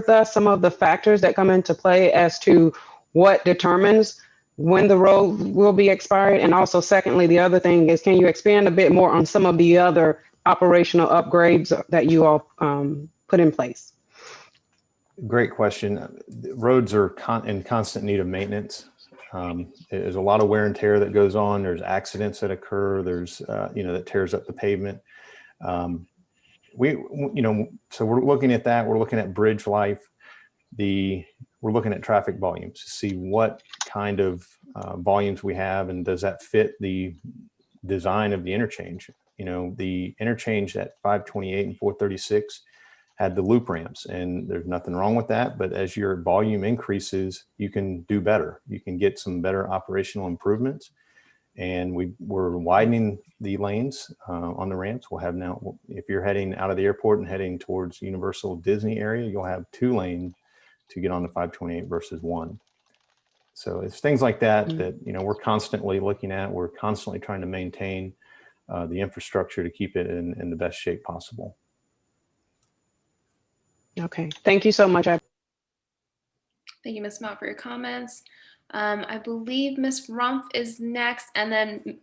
us some of the factors that come into play as to what determines when the road will be expired? And also, secondly, the other thing is, can you expand a bit more on some of the other operational upgrades that you all put in place? Great question. Roads are in constant need of maintenance. There's a lot of wear and tear that goes on. There's accidents that occur. There's, that tears up the pavement. So we're looking at that. We're looking at bridge life. We're looking at traffic volumes to see what kind of volumes we have, and does that fit the design of the interchange. The interchange at 528 and 436 had the loop ramps, and there's nothing wrong with that. But as your volume increases, you can do better. You can get some better operational improvements. And we're widening the lanes on the ramps. We'll have now, if you're heading out of the airport and heading towards Universal Disney area, you'll have 2 lanes to get on the 528 versus 1. So it's things like that that we're constantly looking at. We're constantly trying to maintain the infrastructure to keep it in the best shape possible. Okay, thank you so much. Thank you, Ms. Mott, for your comments. I believe Ms. Rumpf is next, and then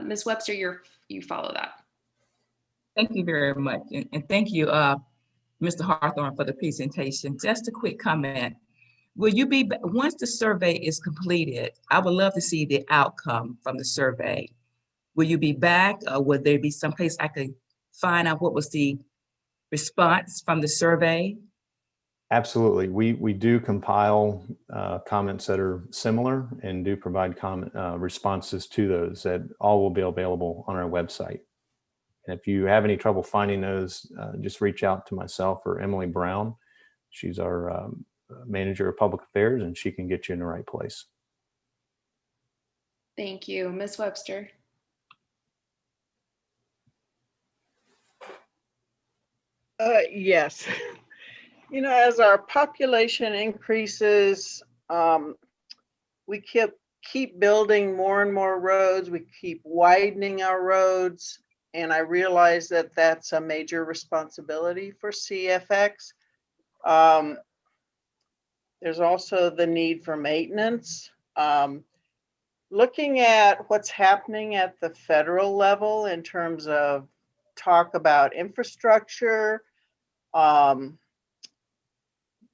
Ms. Webster, you follow that. Thank you very much, and thank you, Mr. Hawthorne, for the presentation. Just a quick comment. Will you be, once the survey is completed, I would love to see the outcome from the survey. Will you be back, or would there be some place I could find out what was the response from the survey? Absolutely. We do compile comments that are similar and do provide responses to those that all will be available on our website. And if you have any trouble finding those, just reach out to myself or Emily Brown. She's our manager of public affairs, and she can get you in the right place. Thank you. Ms. Webster. Yes. You know, as our population increases, we keep building more and more roads. We keep widening our roads. And I realize that that's a major responsibility for CFX. There's also the need for maintenance. Looking at what's happening at the federal level in terms of talk about infrastructure,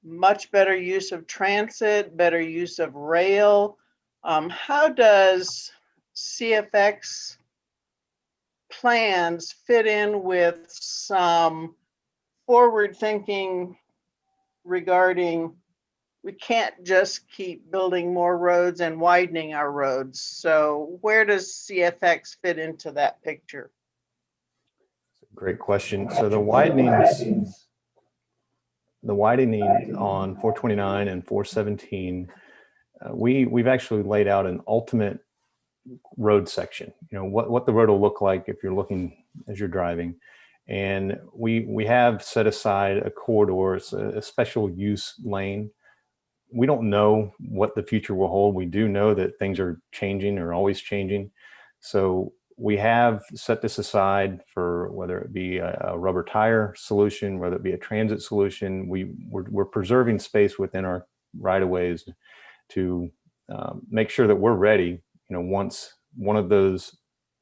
much better use of transit, better use of rail. How does CFX plans fit in with some forward thinking regarding we can't just keep building more roads and widening our roads? So where does CFX fit into that picture? Great question. So the widening on 429 and 417, we've actually laid out an ultimate road section. You know what the road will look like if you're looking as you're driving, and we have set aside a corridor, a special use lane. We don't know what the future will hold. We do know that things are changing or always changing. So we have set this aside for whether it be a rubber tire solution, whether it be a transit solution. We're preserving space within our right-of-ways to make sure that we're ready. You know, once one of those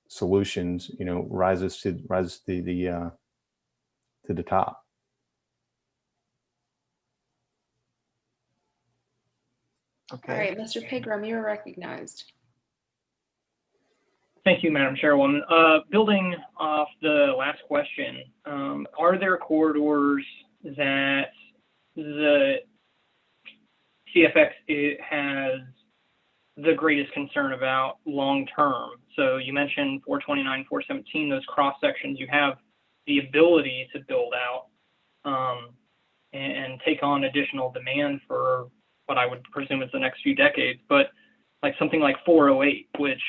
solutions, you know, rises to the top. Okay. All right, Mr. Pigram, you are recognized. Thank you, Madam Chairwoman. Building off the last question, are there corridors that the CFX has the greatest concern about long term? So you mentioned 429, 417, those cross sections, you have the ability to build out and take on additional demand for what I would presume is the next few decades. But like something like 408, which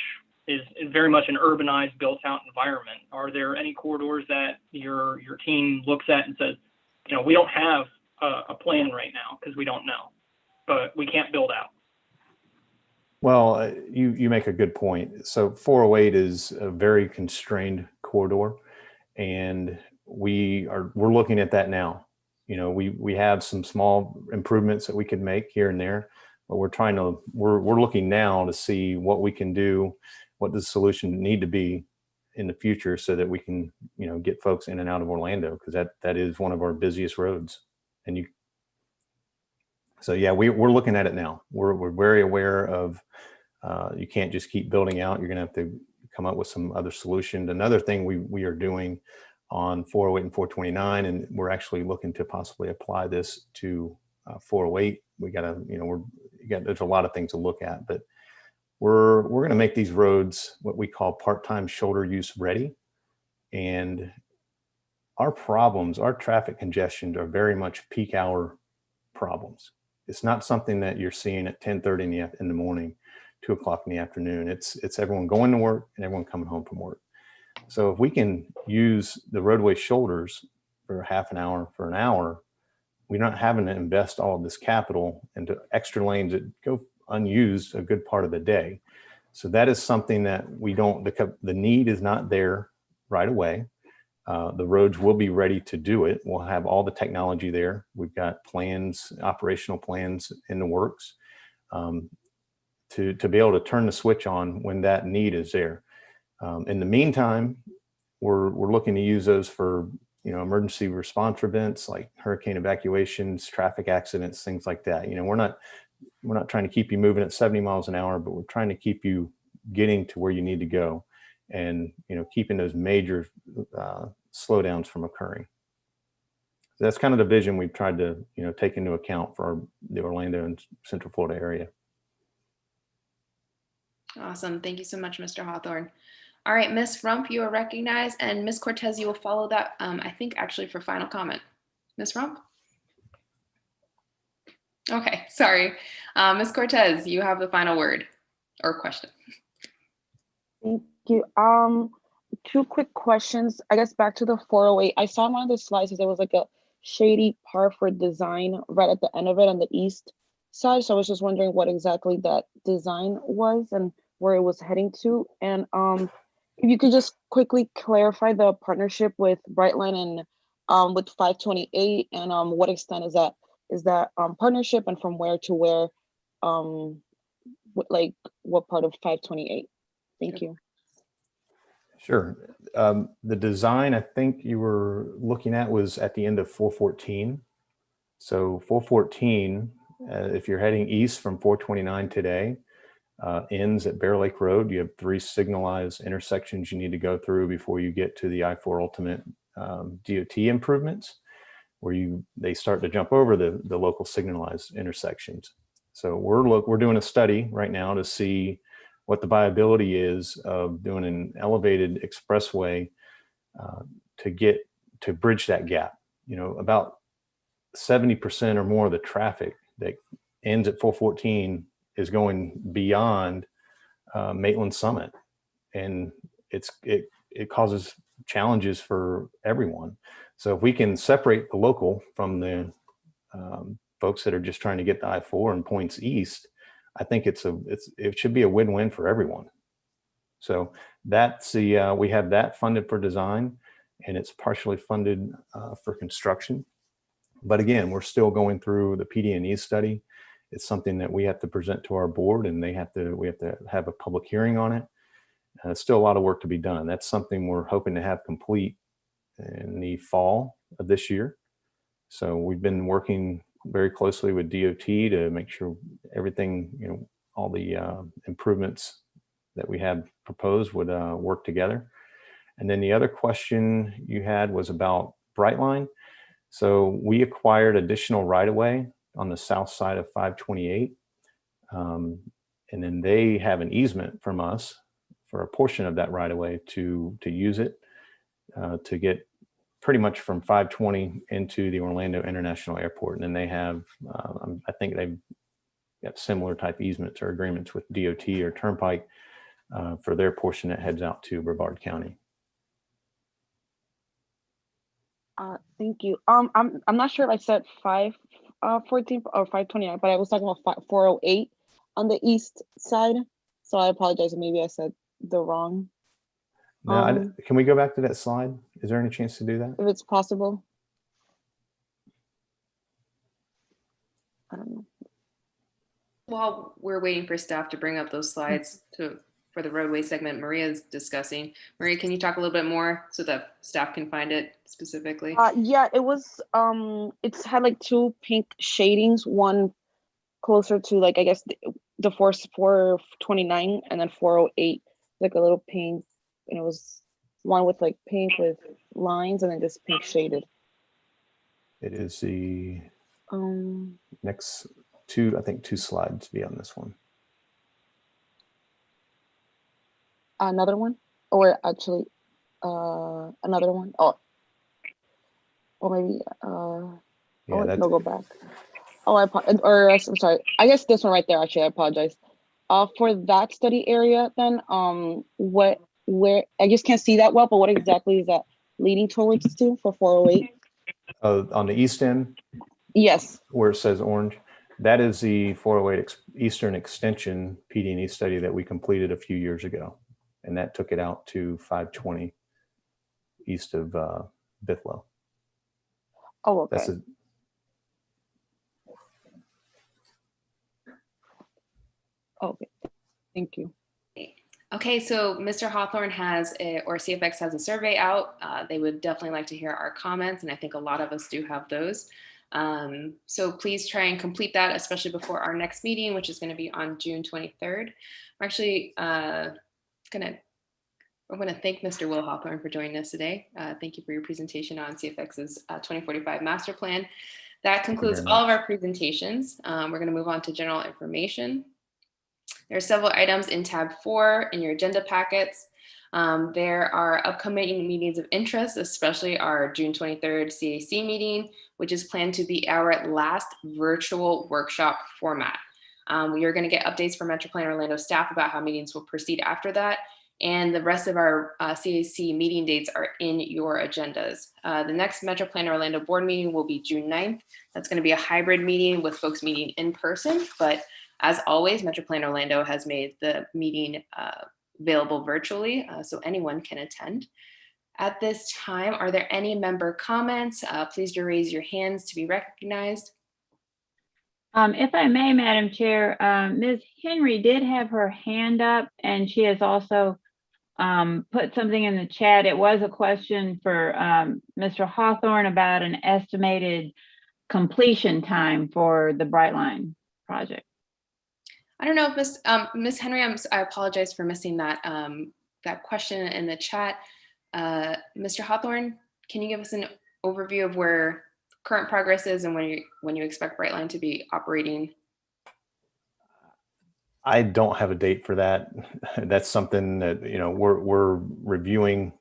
is very much an urbanized, built-out environment. Are there any corridors that your team looks at and says, you know, we don't have a plan right now because we don't know, but we can't build out? Well, you make a good point. So 408 is a very constrained corridor, and we're looking at that now. You know, we have some small improvements that we could make here and there, but we're looking now to see what we can do, what the solution need to be in the future so that we can, you know, get folks in and out of Orlando, because that is one of our busiest roads. And so yeah, we're looking at it now. We're very aware of you can't just keep building out. You're gonna have to come up with some other solutions. Another thing we are doing on 408 and 429, and we're actually looking to possibly apply this to 408. There's a lot of things to look at, but we're going to make these roads what we call part-time shoulder use ready. And our traffic congestions are very much peak hour problems. It's not something that you're seeing at 10:30 in the morning, 2 o'clock in the afternoon. It's everyone going to work and everyone coming home from work. So if we can use the roadway shoulders for half an hour, for an hour, we're not having to invest all of this capital into extra lanes that go unused a good part of the day. So that is something that the need is not there right away. The roads will be ready to do it. We'll have all the technology there. We've got plans, operational plans in the works to be able to turn the switch on when that need is there. In the meantime, we're looking to use those for, you know, emergency response events like hurricane evacuations, traffic accidents, things like that. You know, we're not trying to keep you moving at 70 miles an hour, but we're trying to keep you getting to where you need to go, and, you know, keeping those major slowdowns from occurring. So that's kind of the vision we've tried to, you know, take into account for the Orlando and Central Florida area. Awesome. Thank you so much, Mr. Hawthorne. All right, Ms. Rump, you are recognized, and Ms. Cortez, you will follow that, I think actually for final comment. Ms. Rump? Okay, sorry. Ms. Cortez, you have the final word or question. Thank you. Two quick questions. I guess back to the 408. I saw on one of the slides that there was like a shady part for design right at the end of it on the east side. So I was just wondering what exactly that design was and where it was heading to. And if you could just quickly clarify the partnership with Brightline and with 528 and what extent is that partnership and from where to where, like what part of 528? Thank you. Sure. The design I think you were looking at was at the end of 414. So 414, if you're heading east from 429 today, ends at Bear Lake Road. You have 3 signalized intersections you need to go through before you get to the I-4 Ultimate DOT improvements, where they start to jump over the local signalized intersections. So we're doing a study right now to see what the viability is of doing an elevated expressway to bridge that gap. You know, about 70% or more of the traffic that ends at 414 is going beyond Maitland Summit, and it causes challenges for everyone. So if we can separate the local from the folks that are just trying to get the I-4 and points east, I think it should be a win-win for everyone. So that's we have that funded for design, and it's partially funded for construction. But again, we're still going through the PD&E study. It's something that we have to present to our board, and we have to have a public hearing on it. It's still a lot of work to be done. That's something we're hoping to have complete in the fall of this year. So we've been working very closely with DOT to make sure everything, you know, all the improvements that we had proposed would work together. And then the other question you had was about Brightline. So we acquired additional right-of-way on the south side of 528. And then they have an easement from us for a portion of that right-of-way to use it to get pretty much from 520 into the Orlando International Airport. And then they have, I think they've got similar type easements or agreements with DOT or Turnpike for their portion that heads out to Brevard County. Thank you. I'm not sure if I said 514 or 529, but I was talking about 408 on the east side. So I apologize. Maybe I said the wrong. No, can we go back to that slide? Is there any chance to do that? If it's possible. I don't know. While we're waiting for staff to bring up those slides for the roadway segment Maria's discussing, Maria, can you talk a little bit more so that staff can find it specifically? Yeah, it was, it's had like 2 pink shadings, one closer to like, I guess the 429 and then 408, like a little pink. And it was one with like pink with lines and then just pink shaded. It is the next 2, I think 2 slides to be on this one. Another one, or actually another one. Oh, or maybe yeah, no, go back. Oh, I'm sorry. I guess this one right there. Actually, I apologize. For that study area, then where I just can't see that well, but what exactly is that leading towards to for 408? On the east end? Yes. Where it says orange, that is the 408 Eastern Extension PD&E study that we completed a few years ago. And that took it out to 520 east of Bithlow. Oh, okay. Okay, thank you. Okay, so Mr. Hawthorne or CFX has a survey out. They would definitely like to hear our comments, and I think a lot of us do have those. So please try and complete that, especially before our next meeting, which is going to be on June 23rd. We're actually I'm going to thank Mr. Will Hawthorne for joining us today. Thank you for your presentation on CFX's 2045 master plan. That concludes all of our presentations. We're going to move on to general information. There are several items in tab 4 in your agenda packets. There are upcoming meetings of interest, especially our June 23rd CAC meeting, which is planned to be our last virtual workshop format. We are going to get updates from MetroPlan Orlando staff about how meetings will proceed after that. And the rest of our CAC meeting dates are in your agendas. The next MetroPlan Orlando board meeting will be June 9th. That's going to be a hybrid meeting with folks meeting in person. But as always, MetroPlan Orlando has made the meeting available virtually, so anyone can attend. At this time, are there any member comments? Please do raise your hands to be recognized. If I may, Madam Chair, Ms. Henry did have her hand up, and she has also put something in the chat. It was a question for Mr. Hawthorne about an estimated completion time for the Brightline project. I don't know if Ms. Henry, I apologize for missing that that question in the chat. Mr. Hawthorne, can you give us an overview of where current progress is and when you expect Brightline to be operating? I don't have a date for that. That's something that, you know, we're reviewing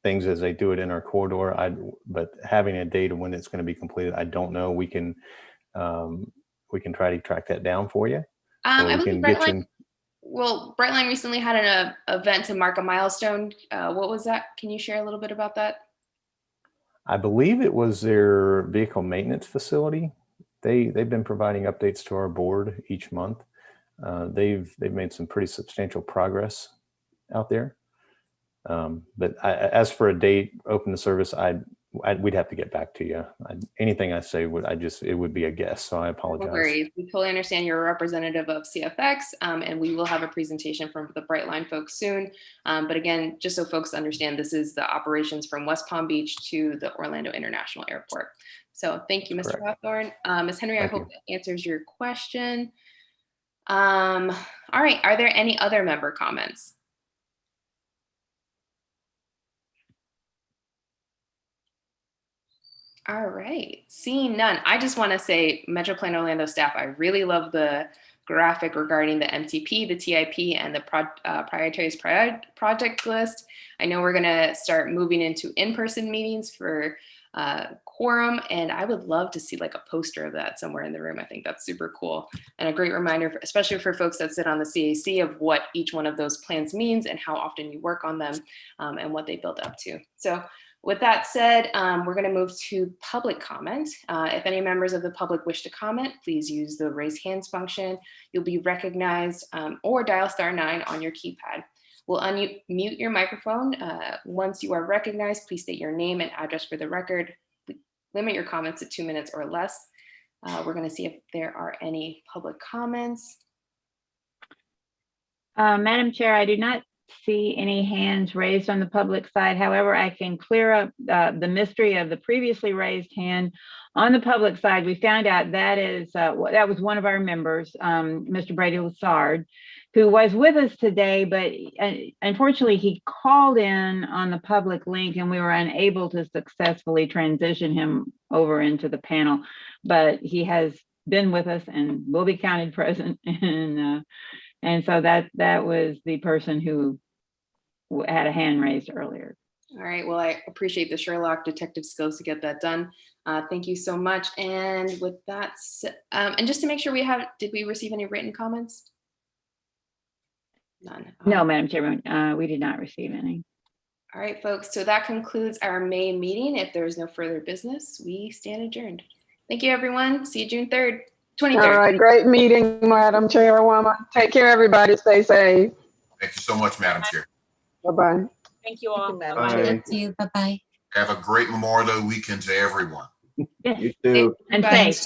things as they do it in our corridor. But having a date of when it's going to be completed, I don't know. We can try to track that down for you. I believe Brightline recently had an event to mark a milestone. What was that? Can you share a little bit about that? I believe it was their vehicle maintenance facility. They've been providing updates to our board each month. They've made some pretty substantial progress out there. But as for a date, open the service, we'd have to get back to you. Anything I say it would be a guess. So I apologize. No worries. We totally understand you're a representative of CFX, and we will have a presentation from the Brightline folks soon. But again, just so folks understand, this is the operations from West Palm Beach to the Orlando International Airport. So thank you, Mr. Hawthorne. Ms. Henry, I hope that answers your question. All right, are there any other member comments? All right, seeing none, I just want to say, MetroPlan Orlando staff, I really love the graphic regarding the MTP, the TIP, and the prioritized project list. I know we're going to start moving into in-person meetings for quorum, and I would love to see like a poster of that somewhere in the room. I think that's super cool and a great reminder, especially for folks that sit on the CAC, of what each one of those plans means and how often you work on them and what they build up to. So with that said, we're going to move to public comment. If any members of the public wish to comment, please use the raise hands function. You'll be recognized, or dial *9 on your keypad. We'll unmute your microphone. Once you are recognized, please state your name and address for the record. Limit your comments to 2 minutes or less. We're going to see if there are any public comments. Madam Chair, I do not see any hands raised on the public side. However, I can clear up the mystery of the previously raised hand. On the public side, we found out that was one of our members, Mr. Brady Lassard, who was with us today, but unfortunately he called in on the public link and we were unable to successfully transition him over into the panel, but he has been with us and will be counted present. And so that was the person who had a hand raised earlier. All right, well, I appreciate the Sherlock detective skills to get that done. Thank you so much. And with that, and just to make sure did we receive any written comments? None. No, Madam Chairman, we did not receive any. All right, folks, so that concludes our May meeting. If there is no further business, we stand adjourned. Thank you, everyone. See you June 3rd. 23rd. All right, great meeting, Madam Chairwoman. Take care, everybody. Stay safe. Thank you so much, Madam Chair. Bye-bye. Thank you all. Bye. Bye-bye. Have a great Memorial Day weekend to everyone. Yes. You too. And safe.